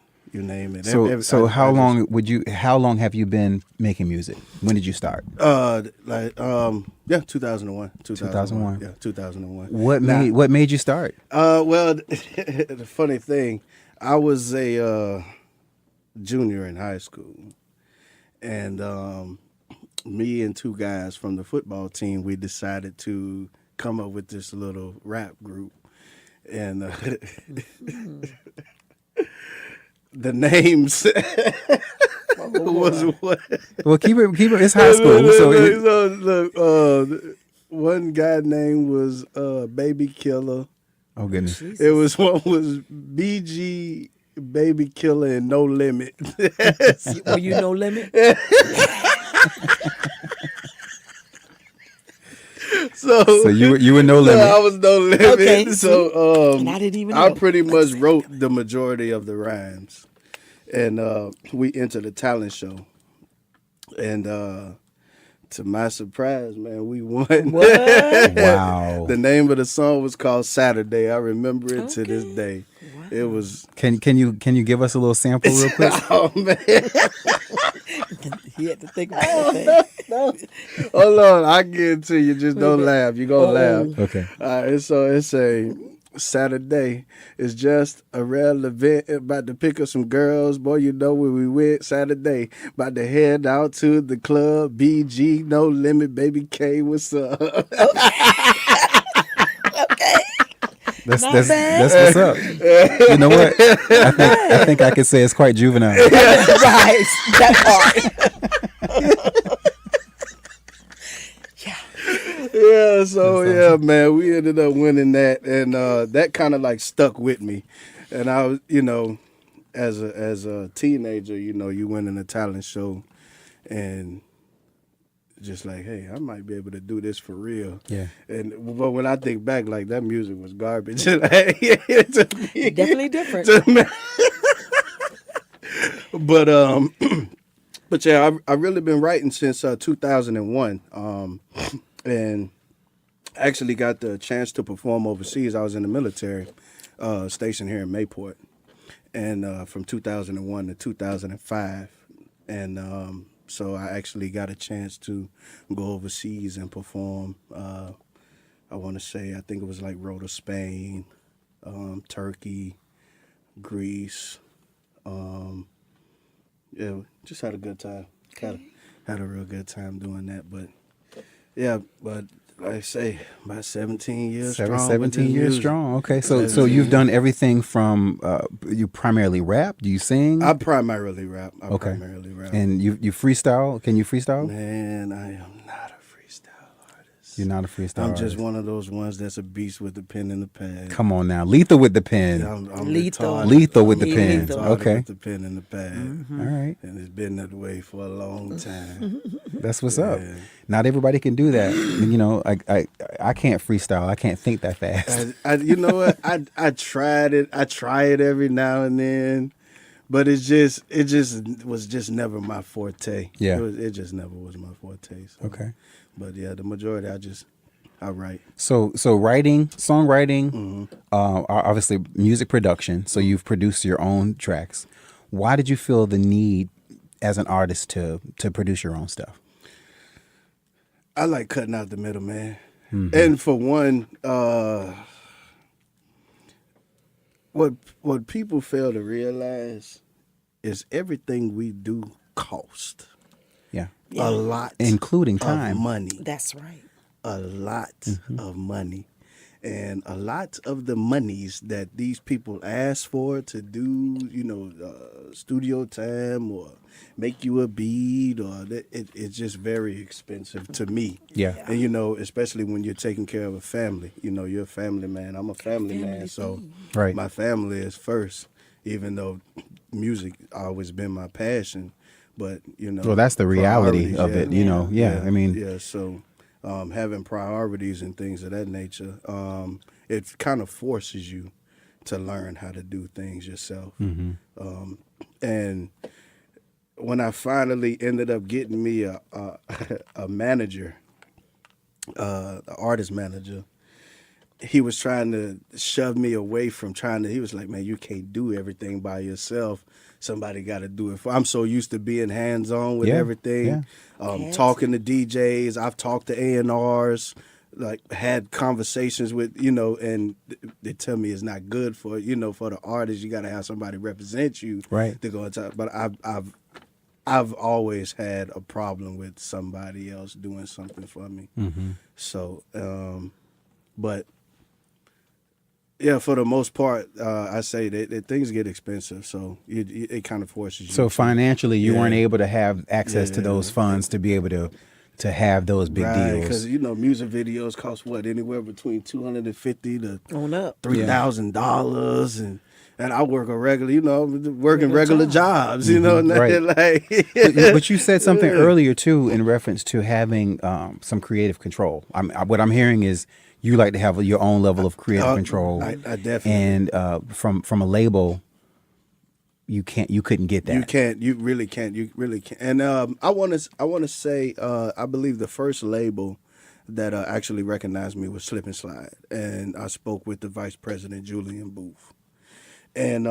B: So how long have you been making music? When did you start?
D: 2001. 2001.
B: 2001.
D: Yeah, 2001.
B: What made you start?
D: Well, the funny thing, I was a junior in high school, and me and two guys from the football team, we decided to come up with this little rap group, and the names was what.
B: Well, keep it. It's high school.
D: So one guy name was Baby Killer.
B: Oh goodness.
D: It was one was BG Baby Killer and No Limit.
E: Were you No Limit?
D: So
B: you were No
D: so
B: Limit.
D: I was No Limit.
E: Okay,
D: So
E: and I didn't even
D: I
E: know.
D: pretty much wrote the majority of the rhymes, and we entered a talent show, and to my surprise, man, we won.
E: What?
B: Wow.
D: The name of the song was called Saturday. I remember it to this day.
E: Wow.
D: it was.
B: Can you give us a little sample real quick?
D: Oh man,
E: He had to think about that.
D: hold on, I get it to you. Just don't laugh. You gonna laugh.
B: Okay.
D: All right, so it's a Saturday. It's just a rare event. About to pick up some girls. Boy, you know where we went Saturday. About to head out to the club. BG, no limit, baby K, what's up?
B: That's
E: bad.
B: what's up. You know what? I think I could say it's quite juvenile.
E: Right, that part.
D: Yeah, so yeah, man, we ended up winning that, and that kind of like stuck with me. And I was, as a teenager, you winning a talent show, and just like, hey, I might be able to do this for real.
B: Yeah.
D: But when I think back, like that music was garbage. Definitely
E: different.
D: But but yeah, I really been writing since 2001. And actually got the chance to perform overseas. I was in the military, stationed here in Mayport, and from 2001 to 2005, and so I actually got a chance to go overseas and perform. I want to say, I think it was like Rhoda, Spain, Turkey, Greece. Yeah, just had a good time. Had a real good time doing that, but. Yeah, but like I say, about 17 years strong.
B: 17 years strong. Okay, so you've done everything from you primarily rap. Do you sing?
D: I primarily rap.
B: Okay. And you freestyle? Can you freestyle?
D: Man, I am not a freestyle artist.
B: You're not a freestyle
D: I'm
B: artist.
D: just one of those ones that's a beast with the pen and the pad.
B: Come on now, lethal with the pen.
D: I'm
E: Lethal.
D: retarded.
B: Lethal with the pen.
E: Lethal.
B: Okay.
D: With the pen and the pad.
B: All right.
D: And it's been that way for a long time.
B: That's what's up. Not everybody can do that. I can't freestyle. I can't think that fast.
D: You know what? I tried it. I try it every now and then, but it just was just never my forte.
B: Yeah.
D: It just never was my forte. So.
B: Okay.
D: But yeah, the majority I write.
B: So writing, songwriting, obviously music production. So you've produced your own tracks. Why did you feel the need as an artist to produce your own stuff?
D: I like cutting out the middle, man. Mm-hmm. And for one, what people fail to realize is everything we do cost.
B: Yeah.
D: A lot.
B: Including time.
D: Of money.
E: That's right.
D: A lot of money. And a lot of the monies that these people ask for to do, studio time or make you a beat, or it's just very expensive to me.
B: Yeah.
D: And, especially when you're taking care of a family. You're a family man. I'm a family man. So
B: right.
D: My family is first, even though music always been my passion. But,
B: well, that's the reality of it, Yeah. I mean.
D: Yeah, so... having priorities and things of that nature, it kind of forces you to learn how to do things yourself. Mm-hmm. And when I finally ended up getting me a manager, an artist manager, he was trying to shove me away from he was like, man, you can't do everything by yourself. Somebody got to do it. I'm so used to being hands-on with everything, talking to DJs. I've talked to A&Rs, like had conversations with, and they tell me it's not good for, for the artist. You got to have somebody represent you to go and talk. But I've always had a problem with somebody else doing something for me. Mm-hmm. So, but... Yeah, for the most part, I say that things get expensive, so it kind of forces you.
B: So financially, you weren't able to have access to those funds to be able to have those big deals.
D: Because music videos cost anywhere between $250 to
E: on up
D: $3,000, and I work a regular, working regular jobs,
B: right.
D: like.
B: But you said something earlier too in reference to having some creative control. What I'm hearing is. You like to have your own level of creative control.
D: I definitely.
B: And from a label, you couldn't get that.
D: You really can't. And I want to say, I believe the first label that actually recognized me was Slip and Slide, and I spoke with the vice president, Julian Booth, and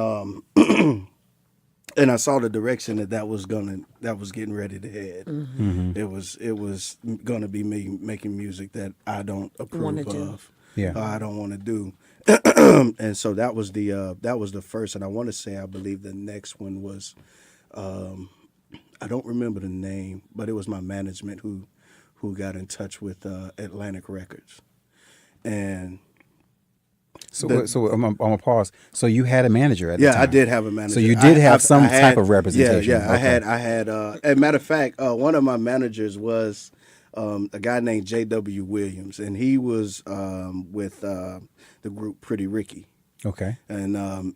D: and I saw the direction that was getting ready to head. It was gonna be me making music that I don't approve of.
B: Yeah.
D: Or I don't want to do. And so that was the first, and I believe the next one was, I don't remember the name, but it was my management who got in touch with Atlantic Records, and
B: So I'm gonna pause. So you had a manager at the time?
D: I did have a manager.
B: So you did have some type of representation.
D: Yeah,
B: Okay.
D: I had. As a matter of fact, one of my managers was a guy named J.W. Williams, and he was with the group Pretty Ricky.
B: Okay.
D: And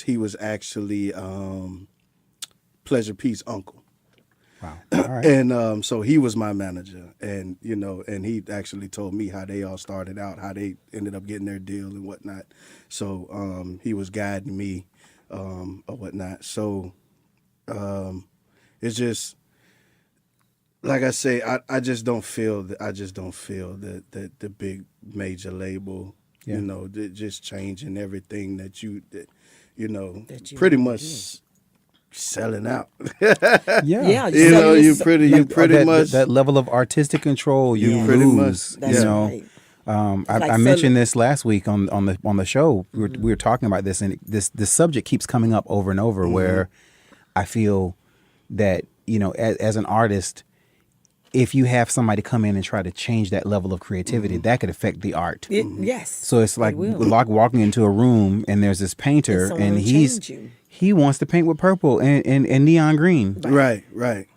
D: he was actually Pleasure Peace uncle.
B: Wow. All right.
D: And so he was my manager, and and he actually told me how they all started out, how they ended up getting their deal and whatnot. So he was guiding me or whatnot. So it's just like I say, I just don't feel that the big major label, just changing everything that you pretty much selling out.
B: Yeah.
D: You pretty much
B: that level of artistic control you
D: pretty
B: lose.
D: much-
E: That's
B: you know,
E: right.
B: I mentioned this last week on the show. We were talking about this, and this subject keeps coming up over and over. Where I feel that as an artist, if you have somebody come in and try to change that level of creativity, that could affect the art.
E: Yes.
B: So it's like
E: it will.
B: walking into a room and there's this painter
E: someone
B: and
E: will change you.
B: he wants to paint with purple and neon green.
D: right.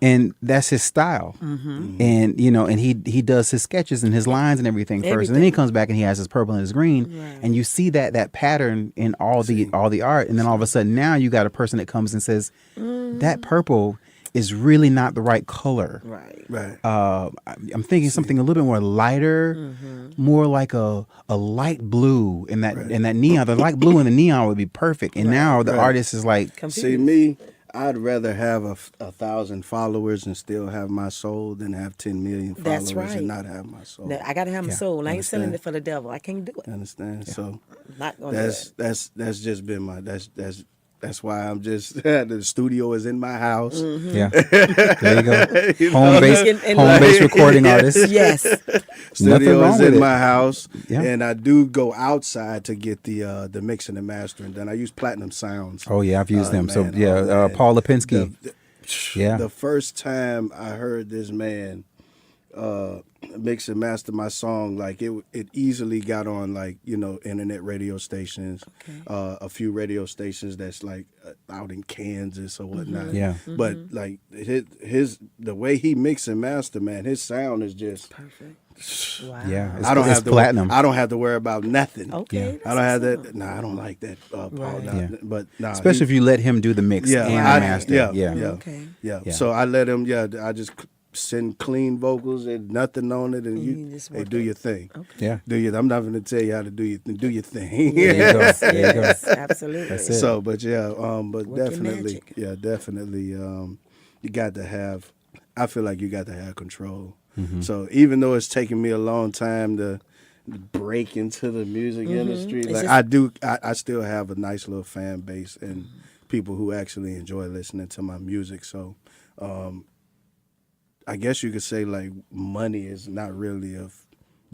B: And that's his style. And and he does his sketches and his lines and everything first. And then he comes back and he has his purple and his green.
E: Right.
B: And you see that pattern in all the art. And then all of a sudden now you got a person that comes and says, that purple is really not the right color.
E: Right.
B: I'm thinking something a little bit more lighter, more like a light blue, and that neon. The light blue and the neon would be perfect. And now the artist is like,
E: Confused.
D: See me, I'd rather have 1,000 followers and still have my soul than have 10 million followers
E: That's right.
D: and not have my soul.
E: No, I gotta have my soul. I ain't selling
D: Understand.
E: it for the devil. I can't do it.
D: Understand? So
E: Not gonna do it.
D: that's just been my that's why I'm just the studio is in my house.
B: yeah, there you go, home
E: And-
B: base recording artist.
E: Yes.
D: Studio
B: wrong
D: is
B: with
D: in
B: it.
D: my house,
B: Yeah.
D: and I do go outside to get the mixing and mastering done. I use Platinum Sounds.
B: Oh yeah, I've used them.
D: Man,
B: so
D: man.
B: Paul Lipinski. Yeah.
D: The first time I heard this man mix and master my song, like it easily got on internet radio stations, a few radio stations that's like out in Kansas or whatnot.
B: Yeah.
D: But like his the way he mix and master, man, his sound is just
E: Perfect. Wow.
B: Yeah,
D: I don't
B: it's
D: have to
B: platinum.
D: I don't have to worry about nothing.
E: Okay.
D: I don't have that. Nah, I don't like that. Paul,
E: Right.
D: nah,
B: Yeah.
D: But nah,
B: Especially if you let him do the mix and the master.
D: Yeah.
E: Okay.
D: Yeah.
B: Yeah.
D: So I let him. Yeah. I just send clean vocals and nothing on it, and
E: you
D: you
E: just
D: hey,
E: work
D: do
E: it.
D: your thing.
B: Yeah.
D: Do your. I'm not going to tell you how to do your thing.
B: There you go.
E: Yes,
B: There you go.
E: yes, absolutely.
B: That's it.
D: So, but yeah, but
E: Work your
D: definitely,
E: magic.
D: you got to have. I feel like you got to have control.
B: Mm-hmm.
D: So even though it's taken me a long time to break into the music industry,
E: It's
D: like
E: just-
D: I still have a nice little fan base and people who actually enjoy listening to my music. So, I guess you could say like money is not really a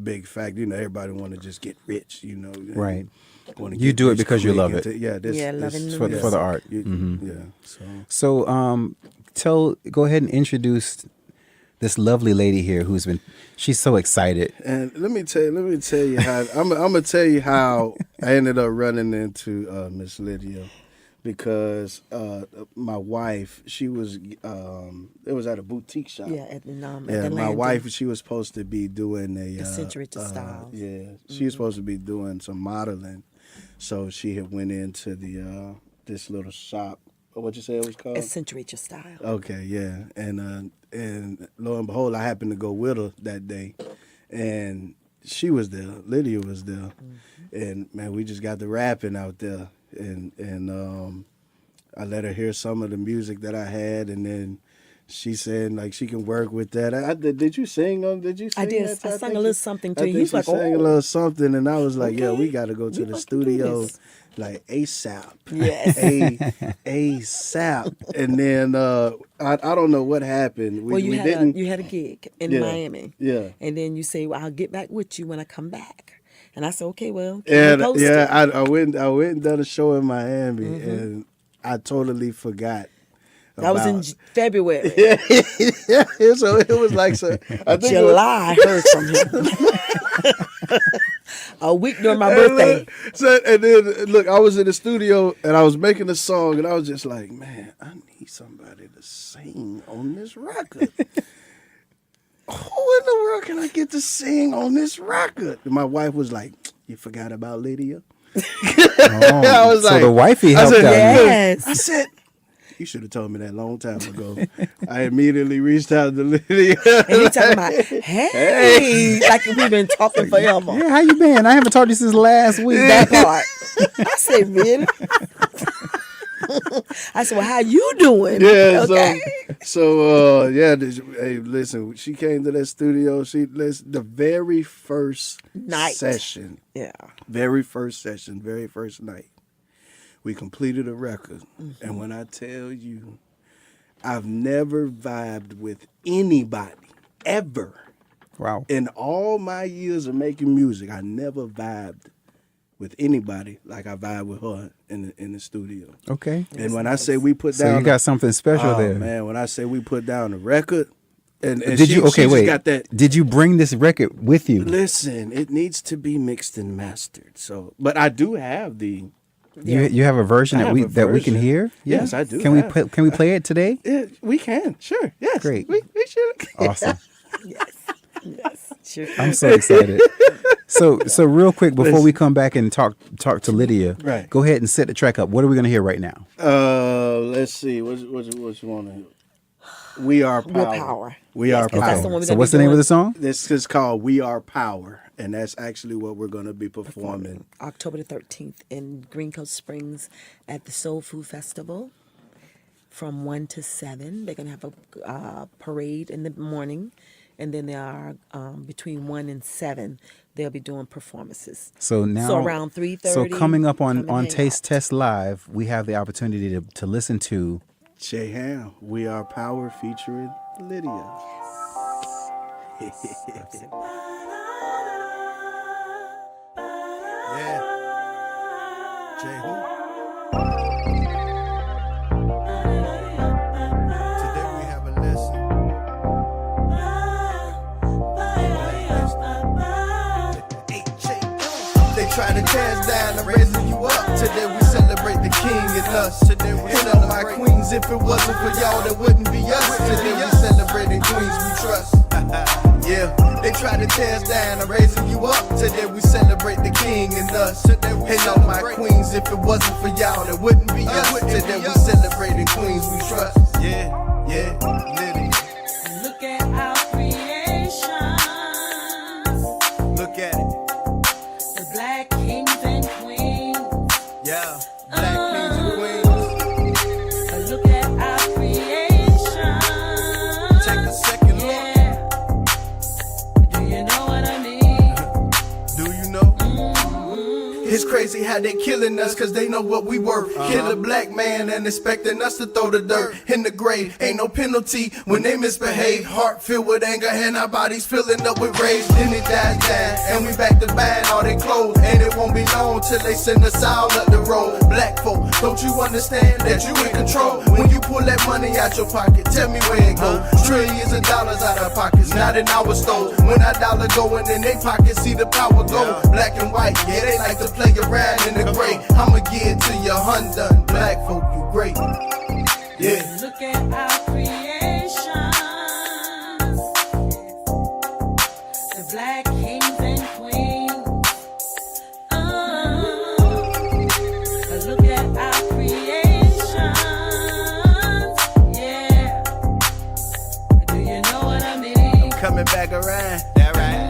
D: big fact. Everybody want to just get rich.
B: Right.
D: wanna
B: You
D: get
B: do it
D: rich
B: because you
D: quick
B: love
D: and
B: it.
D: Yeah, this
E: loving the
B: For the art.
D: Yeah.
B: So go ahead and introduce this lovely lady here she's so excited.
D: And let me tell you how I'm gonna tell you how I ended up running into Miss Lydia, because my wife, she was it was at a boutique shop.
E: Yeah, at the
D: Yeah, my
E: landing.
D: wife, she was supposed to be doing
E: The Cigarette Styles.
D: Yeah, she was supposed to be doing some modeling, so she had went into the this little shop. What you say it was called?
E: Accentuate your style.
D: Okay, yeah, and lo and behold, I happened to go with her that day, and she was there. Lydia was there, and man, we just got the rapping out there, and I let her hear some of the music that I had, and then she said like she can work with that. Did you sing on? Did you? Sing
E: I did.
D: That?
E: I sang a little something to
D: I
E: you.
D: think
E: He's
D: she
E: like,
D: sang a
E: oh,
D: little something, and I was like, yeah,
E: okay.
D: we got to go to
E: We
D: the
E: fucking do
D: studio
E: this.
D: like ASAP.
E: Yes.
D: ASAP. And then I don't know what happened.
E: Well, you
D: didn't.
E: had a gig in
D: Yeah.
E: Miami.
D: Yeah.
E: And then you say, well, I'll get back with you when I come back. And I said, okay, well, keep
D: And
E: me posted.
D: yeah, I went and done a show in Miami,
E: Mm-hmm.
D: and I totally forgot.
E: That was in February.
D: Yeah, so it was like I think
E: July, I heard from him. A week during my birthday.
D: And then look, I was in the studio and I was making a song, and I was just like, man, I need somebody to sing on this record. Who in the world can I get to sing on this record? And my wife was like, you forgot about Lydia? I was
B: so
D: like,
B: the wifey
D: I
B: helped
D: said,
B: out.
E: Yes.
D: I said, you should have told me that a long time ago. I immediately reached out to Lydia.
E: And he talking about, hey, like we've been talking forever.
B: Yeah, how you been? I haven't talked to you since last week.
E: That part. I said, really? I said, well, how you doing?
D: Yeah,
E: Okay.
D: hey, listen, she came to that studio. The very first
E: Night.
D: session,
E: Yeah.
D: very first night, we completed a record. And when I tell you, I've never vibed with anybody ever.
B: Wow.
D: In all my years of making music, I never vibed with anybody like I vibe with her in the studio.
B: Okay.
D: And when I say we put
B: So
D: down,
B: you got something special there.
D: man, when I say we put down a record, and
B: Did you? Okay,
D: she just
B: wait.
D: got that.
B: Did you bring this record with you?
D: Listen, it needs to be mixed and mastered. So, but I do have the.
B: You have a version
D: I
B: that
D: have
B: we
D: a
B: that we can
D: version.
B: hear?
D: Yes, I do
B: Can
D: have.
B: we play it today?
D: Yeah, we can. Sure. Yes.
B: Great.
D: We should.
B: Awesome.
E: Yes. Sure.
B: I'm so excited. So real quick before we come back and talk to Lydia,
D: Right.
B: go ahead and set the track up. What are we going to hear right now?
D: Let's see. What you want to hear? We Are Power.
E: We're Power.
D: We Are
E: Yes, 'cause
D: Power.
E: that's the one we're
B: So
E: gonna
B: what's
E: be
B: the name of
E: doing
B: the song?
D: This is called We Are Power, and that's actually what we're going to be performing.
E: October the 13th in Green Coast Springs at the Soul Food Festival from 1 to 7. They're going to have a parade in the morning, and then they are between 1 and 7. They'll be doing performances.
B: So now,
E: So around 3:30.
B: So coming up on
E: hang
B: Taste
E: out.
B: Test Live, we have the opportunity to listen to.
D: Shay Ham, We Are Power featuring Lydia. Yeah. Jay who? Today we have a lesson. They try to tear us down and raising you up. Today we celebrate the king in us. Today we celebrate my queens. If it wasn't for y'all, that wouldn't be us. Today we celebrating queens we trust. Yeah, they try to tear us down and raising you up. Today we celebrate the king in us. Today we all my queens. If it wasn't for y'all, that wouldn't be us. Today we celebrating queens we trust. Yeah, Lydia.
F: Look at our creation.
D: Look at it.
F: The black kings and queens.
D: Yeah, black kings and queens.
F: Look at our creation.
D: Take a second look.
F: Yeah. Do you know what I mean?
D: Do you know? It's crazy how they killing us cause they know what we worth. Kill a black man and expecting us to throw the dirt in the grave. Ain't no penalty when they misbehave. Heart filled with anger and our bodies filling up with rage. Then it dies down and we back to buying all they clothes. And it won't be long till they send us all up the road. Black folk, don't you understand that you in control? When you pull that money out your pocket, tell me where it go. Trillions of dollars out our pockets, not in our stores. When our dollar going in their pockets, see the power go. Black and white, yeah, they like to play around in the gray. I'ma give it to you undone. Black folk, you great. Yeah.
F: Look at our creation. The black kings and queens. Look at our creation. Yeah. Do you know what I mean?
D: Coming back around. That right.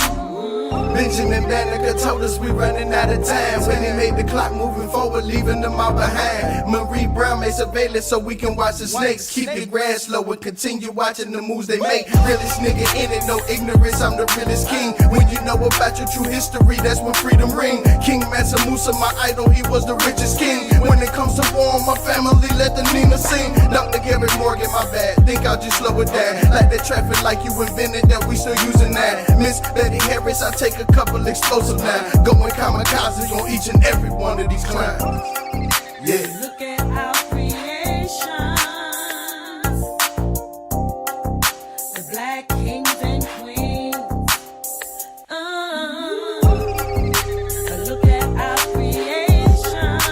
D: Benjamin Banneker told
G: us we running out of time. When they made the clock moving forward, leaving them all behind. Marie Brown made surveillance so we can watch the snakes. Keep the grass low and continue watching the moves they make. Realest nigga in it, no ignorance, I'm the realest king. When you know about your true history, that's when freedom ring. King Mansa Musa, my idol, he was the richest king. When it comes to war, my family let the Nina sing. Dr. Gary Morgan, my bad, think I'll just slow it down. Like that traffic like you invented that we still using that. Miss Betty Harris, I take a couple explosive now. Going kamikaze on each and every one of these clowns. Yeah.
F: Look at our creations, the black kings and queens. Look at our creations,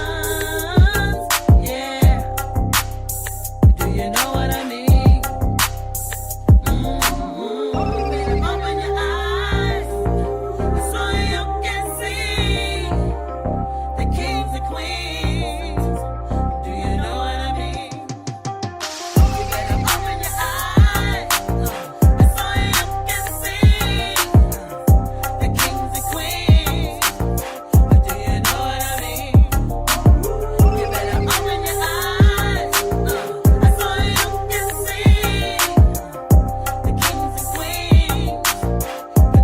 F: yeah. Do you know what I mean? You better open your eyes so you can see the kings and queens. Do you know what I mean? You better open your eyes so you can see the kings and queens. Do you know what I mean? You better open your eyes so you can see the kings and queens.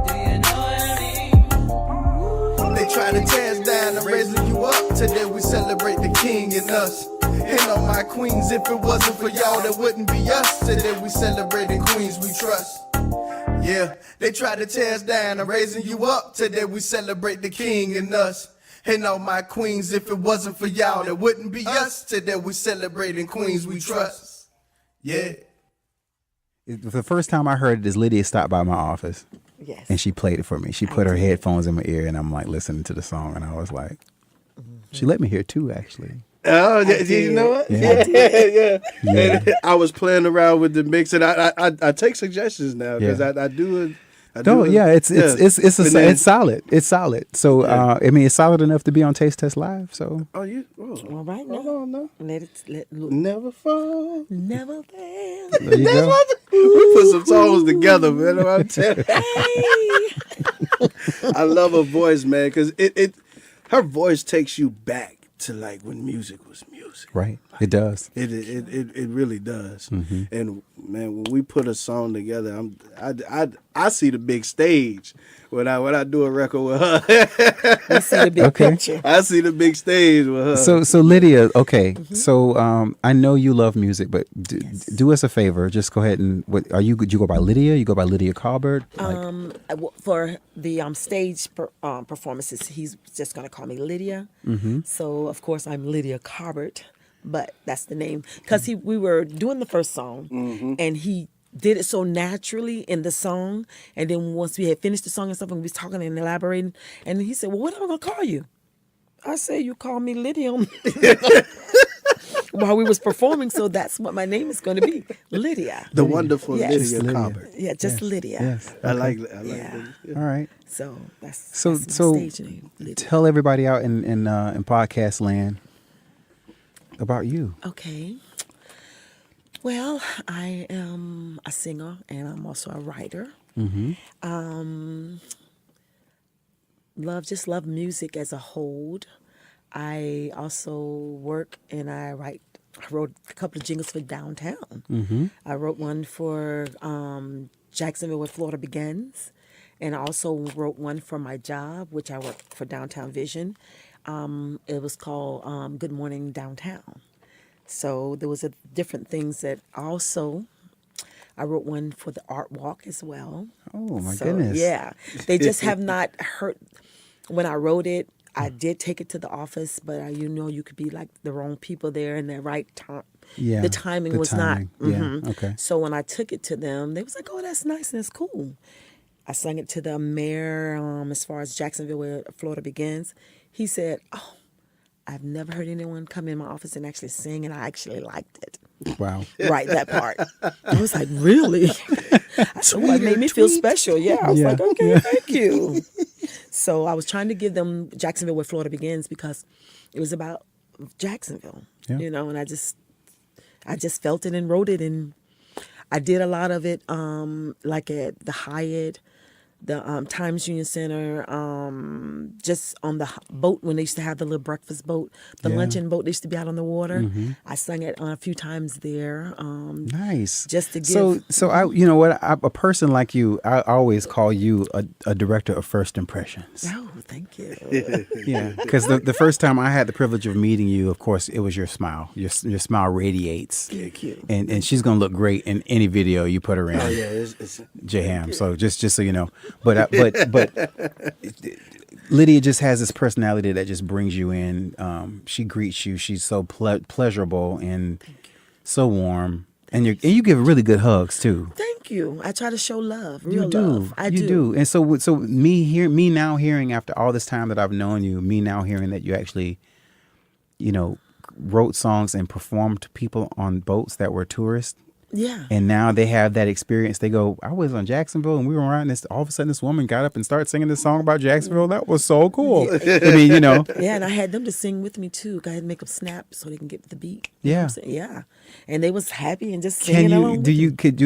F: Do you know what I mean?
G: They try to tear us down, I'm raising you up. Today we celebrate the king in us. And all my queens, if it wasn't for y'all, that wouldn't be us. Today we celebrating queens we trust. Yeah, they try to tear us down, I'm raising you up. Today we celebrate the king in us. And all my queens, if it wasn't for y'all, that wouldn't be us. Today we celebrating queens we trust. Yeah.
B: The first time I heard it is Lydia stopped by my office
E: Yes.
B: and she played it for me. She put her headphones in my ear and I'm like listening to the song and I was like, she let me hear too actually.
D: Oh, you know what?
B: Yeah.
D: Yeah.
B: Yeah.
D: And I was playing around with the mix, and I take suggestions now because
B: Yeah.
D: I do.
B: No, yeah, it's
D: And then-
B: it's solid. It's solid. So I mean, it's solid enough to be on Taste Test Live. So
D: Oh, you.
E: All right now.
D: Oh, no.
E: Let
D: Never fall.
E: never fail.
B: there you go.
D: We put some songs together, man. I'm telling you. I love her voice, man, because her voice takes you back to like when music was music.
B: Right, it does.
D: It really does.
B: Mm-hmm.
D: And man, when we put a song together, I see the big stage when I do a record with her.
E: We see the big
B: Okay.
E: picture.
D: I see the big stage with her.
B: So Lydia, okay.
E: Mm-hmm.
B: So I know you love music, but do us a favor. Just go ahead and do you go by Lydia? You go by Lydia Colbert?
E: For the stage performances, he's just going to call me Lydia.
B: Mm-hmm.
E: So, of course, I'm Lydia Carbert, but that's the name. Because we were doing the first song, and he did it so naturally in the song. And then once we had finished the song and stuff, and we was talking and elaborating, and he said, well, what am I going to call you? I said, you call me Lydia. While we was performing, so that's what my name is going to be, Lydia.
D: the wonderful
E: Yes.
D: Lydia Colbert.
E: Yeah, just Lydia.
B: Yes.
D: I like
E: Yeah.
D: Lydia.
B: All right.
E: So that's
B: So
E: that's my stage name, Lydia.
B: tell everybody out in podcast land about you.
E: Okay. Well, I am a singer and I'm also a writer. Love music as a whole. I also work and I wrote a couple of jingles for downtown. I wrote one for Jacksonville, where Florida begins, and I also wrote one for my job, which I work for Downtown Vision. It was called Good Morning Downtown. So there was different things that also. I wrote one for the Art Walk as well.
B: Oh my
E: So,
B: goodness.
E: yeah, they just have not heard. When I wrote it, I did take it to the office, but you could be like the wrong people there in the right time.
B: Yeah,
E: The timing
B: the
E: was
B: timing.
E: not.
B: Yeah, okay.
E: So when I took it to them, they was like, "Oh, that's nice and it's cool." I sung it to the mayor as far as Jacksonville, where Florida begins. He said, "Oh, I've never heard anyone come in my office and actually sing, and I actually liked it."
B: Wow.
E: Right, that part. I was like, "Really?" I said, "Well, it made me feel special." Yeah, I was
B: Yeah.
E: like, "Okay, thank you." So I was trying to give them Jacksonville, where Florida begins, because it was about Jacksonville,
B: Yeah.
E: and I just felt it and wrote it, and I did a lot of it, like at the Hyatt, the Times Union Center, just on the boat when they used to have the little breakfast boat, the luncheon boat. They used to be out on the water. I sung it a few times there.
B: Nice.
E: Just to give.
B: So I, you know what, a person like you, I always call you a director of first impressions.
E: Oh, thank you.
B: Yeah, because the first time I had the privilege of meeting you, of course, it was your smile. Your smile radiates.
E: Thank you.
B: And she's gonna look great in any video you put her in.
D: Oh yeah, it's
B: Jaham. So just so you know, but Lydia just has this personality that just brings you in. She greets you. She's so pleasurable and so warm, and you give really good hugs too.
E: Thank you. I try to show love, real
B: You do.
E: love. I
B: you do. And so me now hearing after all this time that I've known you, me now hearing that you actually, wrote songs and performed to people on boats that were tourists.
E: Yeah.
B: And now they have that experience. They go, I was on Jacksonville and we were around this. All of a sudden, this woman got up and started singing this song about Jacksonville. That was so cool. I mean,
E: Yeah, and I had them to sing with me too. I had to make them snap so they can get the beat. You know what I'm saying? Yeah, and they was happy and just singing along.
B: Would you
E: Give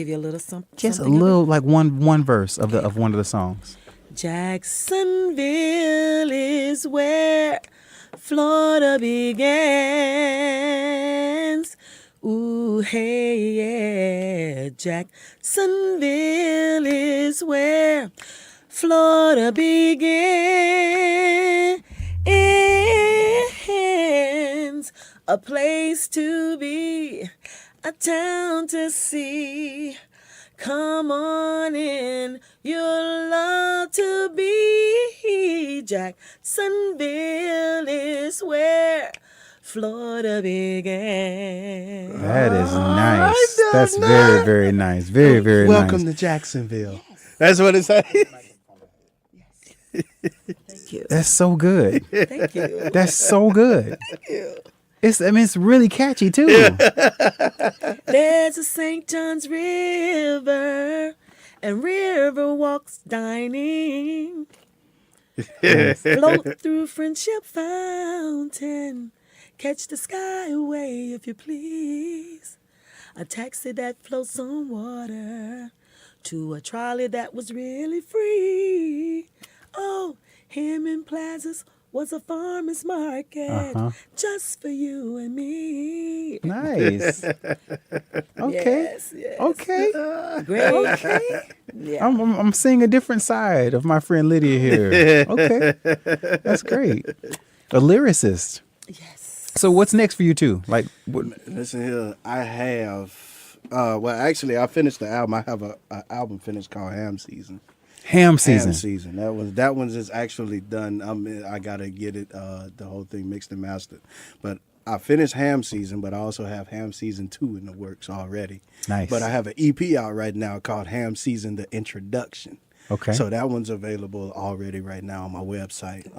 E: you a little something?
B: just a little like one verse of one of the songs?
E: Jacksonville is where Florida begins. Ooh, hey, yeah. Jacksonville is where Florida begins. A place to be, a town to see. Come on in, you'll love to be. Jacksonville is where Florida began.
B: That is nice. That's very, very nice. Very, very
D: Welcome
B: nice.
D: to Jacksonville. That's what it says.
E: Thank you.
B: That's so good.
E: Thank you.
B: That's so good.
E: Thank you.
B: It's really catchy too.
E: There's a St. John's River and river walks dining. Float through Friendship Fountain. Catch the skyway if you please. A taxi that floats on water to a trolley that was really free. Oh, Hammond Plazas was a farmer's market just for you and me.
B: Nice. Okay.
E: Yes, yes.
B: Okay.
E: Great. Okay. Yeah.
B: I'm seeing a different side of my friend Lydia here. Okay. That's great. A lyricist.
E: Yes.
B: So what's next for you two? Like what?
D: Listen here, I have. Well, actually, I finished the album. I have an album finished called Ham Season.
B: Ham season.
D: Ham Season. That one's is actually done. I gotta get it. The whole thing mixed and mastered. But I finished Ham Season, but I also have Ham Season 2 in the works already.
B: Nice.
D: But I have an EP out right now called Ham Season: The Introduction.
B: Okay.
D: So that one's available already right now on my website.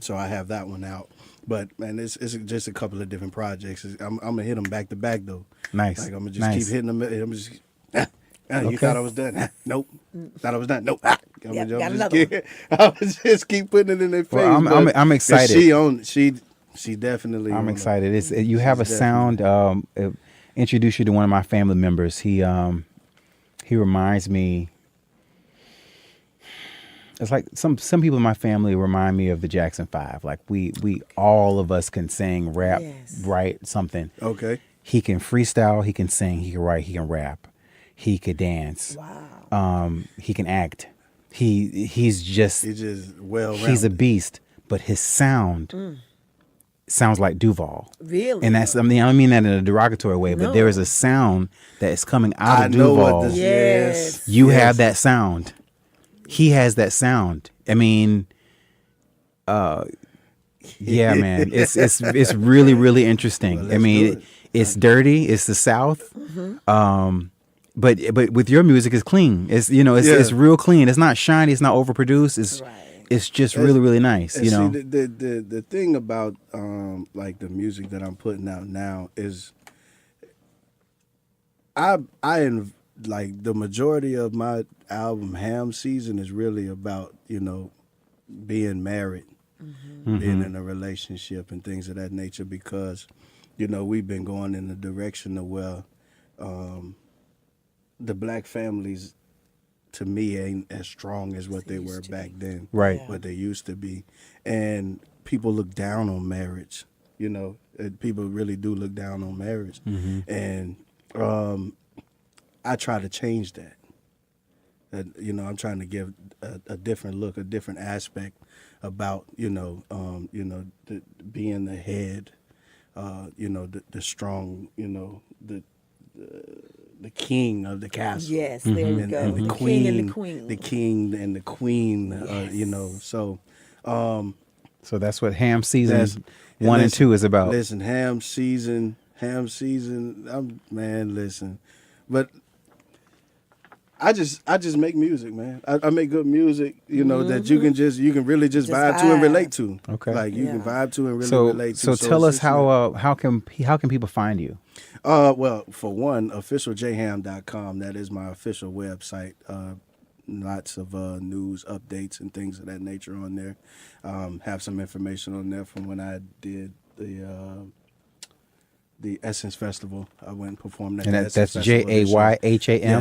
D: So I have that one out. But man, it's just a couple of different projects. I'm gonna hit them back to back though.
B: Nice.
D: Like I'm gonna just
B: Nice.
D: keep hitting them. I'm just. You
B: Okay.
D: thought I was done? Nope. Thought I was done? Nope.
E: Got another one.
D: I would just keep putting it in their face.
B: Well, I'm
D: but
B: excited.
D: She definitely.
B: I'm
D: on it.
B: excited. You have a
D: She's
B: sound. Introduce you to one of my family members. He reminds me. It's like some people in my family remind me of the Jackson 5. Like we all of us can sing, rap,
E: Yes.
B: write something.
D: Okay.
B: He can freestyle. He can sing. He can write. He can rap. He could dance.
E: Wow.
B: He can act. He's just
D: He's just well.
B: he's a beast. But his sound sounds like Duval.
E: Really?
B: And that's, I mean that in a derogatory way, but
E: No.
B: there is a sound that is coming out
D: I
B: of
D: know
B: Duval.
D: what this.
E: Yes.
B: You
D: Yes.
B: have that sound. He has that sound. I mean, yeah, man, it's really, really interesting.
D: Well,
B: I mean,
D: let's do it.
B: it's dirty. It's the South. But with your music, it's clean. It's it's real clean. It's not shiny. It's not overproduced. It's just really, really nice.
D: And see, the thing about like the music that I'm putting out now is like the majority of my album Ham Season is really about being married, being in a relationship and things of that nature, because we've been going in the direction of where the black families to me ain't as strong as what they were back then.
B: Right.
E: Yeah.
D: What they used to be. And people look down on marriage. You know, people really do look down on marriage. And I try to change that. You know, I'm trying to give a different look, a different aspect about, being the head, the strong, the king of the castle.
E: Yes, there we
D: And,
E: go.
D: and
E: The king and the queen.
D: The king and the queen, so
B: So that's what ham season
D: that's
B: 1 and 2 is about.
D: Listen, ham season, listen. But I just make music, man. I make good music, that you can really just vibe to and relate to.
B: Okay.
D: Like you can vibe to and really
B: So
D: relate to.
B: so tell
D: it's
B: us
D: just
B: how can people find you?
D: well, for one, officialjham.com. That is my official website. Lots of news updates and things of that nature on there. Have some information on there from when I did the Essence Festival. I went and performed at
B: And
D: the
B: that's
D: Essence Festival this year.
B: JAYHAM?
D: Yeah,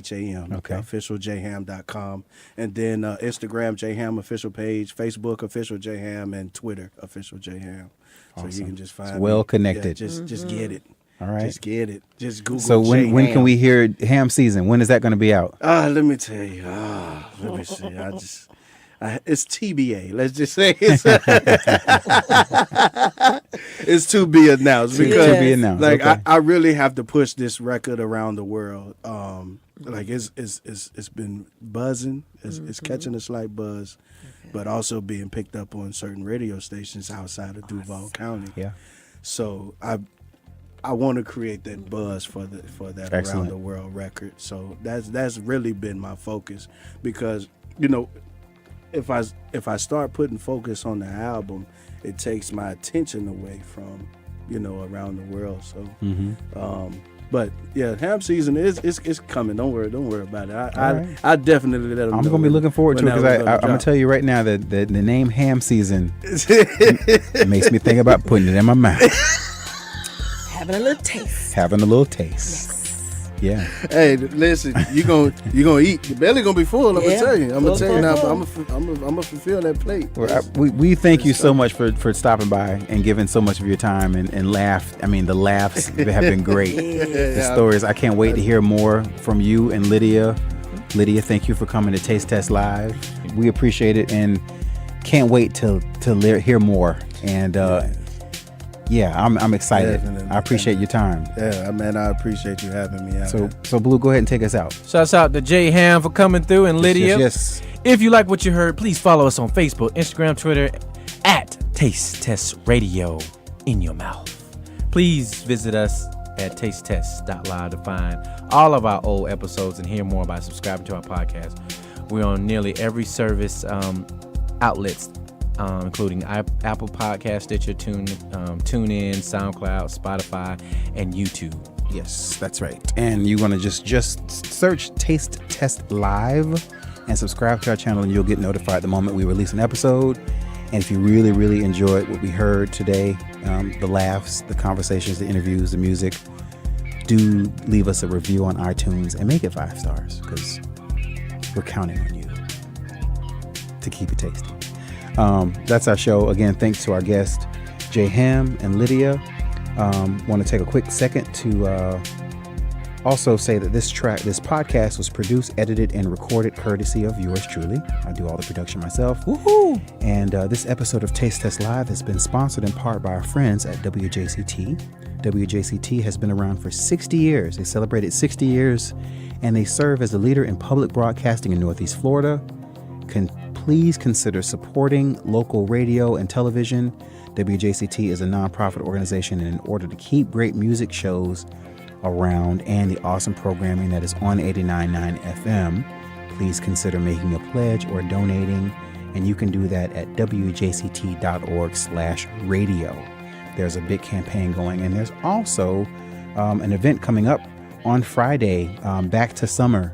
D: JAYHAM.
B: Okay.
D: Officialjham.com. And then Instagram, JHam official page, Facebook, official JHam, and Twitter, official JHam. So you can just find
B: It's well
D: me.
B: connected.
D: Yeah, just get it.
B: All right.
D: Just get it. Just Google
B: So when can
D: JHam.
B: we hear ham season? When is that going to be out?
D: Let me tell you. Let me see. It's TBA. Let's just say it's to be announced because
B: To be announced.
D: like
B: Okay.
D: I really have to push this record around the world. Like it's been buzzing. It's catching a slight buzz, but also being picked up on certain radio stations outside of Duval County.
B: Yeah.
D: So I want to create that buzz for that
B: Excellent.
D: around the world record. So that's really been my focus because if I start putting focus on the album, it takes my attention away from around the world. So but yeah, ham season is coming. Don't worry about it. I definitely let them
B: I'm
D: know
B: going to be looking forward to it
D: when
B: because
D: that was
B: I'm going
D: drop.
B: to tell you right now that the name ham season makes me think about putting it in my mouth,
E: Having a little taste.
B: having a little taste. Yeah.
D: Hey, listen, you gonna eat. Your belly gonna be full. I'm gonna
E: Yeah.
D: tell you. I'm gonna tell you now.
E: Full.
D: But I'm gonna fulfill that plate.
B: Well, we thank you so much for stopping by and giving so much of your time and laugh. I mean, the laughs have been great. The stories. I can't wait to hear more from you and Lydia. Lydia, thank you for coming to Taste Test Live. We appreciate it and can't wait to hear more. And I'm excited.
D: Definitely.
B: I appreciate your time.
D: Yeah, man, I appreciate you having me out.
B: So Blue, go ahead and take us out.
C: Shouts out to J Ham for coming through and Lydia.
B: Yes.
C: If you like what you heard, please follow us on Facebook, Instagram, Twitter at Taste Test Radio in your mouth. Please visit us at tastetest.live to find all of our old episodes and hear more by subscribing to our podcast. We're on nearly every service outlets, including Apple Podcast, Stitcher, TuneIn, SoundCloud, Spotify, and YouTube.
B: Yes, that's right. And you want to just search Taste Test Live and subscribe to our channel, and you'll get notified the moment we release an episode. And if you really, really enjoyed what we heard today, the laughs, the conversations, the interviews, the music, do leave us a review on iTunes and make it 5 stars because we're counting on you to keep it tasty. That's our show. Again, thanks to our guests, J Ham and Lydia. Want to take a quick second to also say that this podcast was produced, edited, and recorded courtesy of yours truly. I do all the production myself. Woohoo! And this episode of Taste Test Live has been sponsored in part by our friends at WJCT. WJCT has been around for 60 years. They celebrated 60 years, and they serve as the leader in public broadcasting in Northeast Florida. Please consider supporting local radio and television. WJCT is a nonprofit organization, and in order to keep great music shows around and the awesome programming that is on 89.9 FM, please consider making a pledge or donating, and you can do that at wjct.org/radio. There's a big campaign going, and there's also an event coming up on Friday, Back to Summer.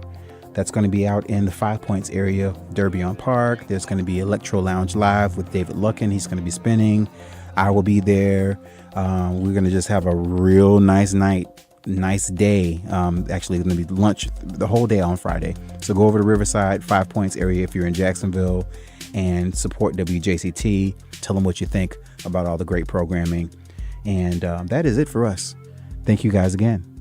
B: That's going to be out in the 5 Points area, Derbion Park. There's going to be Electro Lounge Live with David Luckin. He's going to be spinning. I will be there. We're going to just have a real nice night nice day. Actually, going to be lunch the whole day on Friday. So go over to Riverside, 5 Points area if you're in Jacksonville, and support WJCT. Tell them what you think about all the great programming. And that is it for us. Thank you guys again.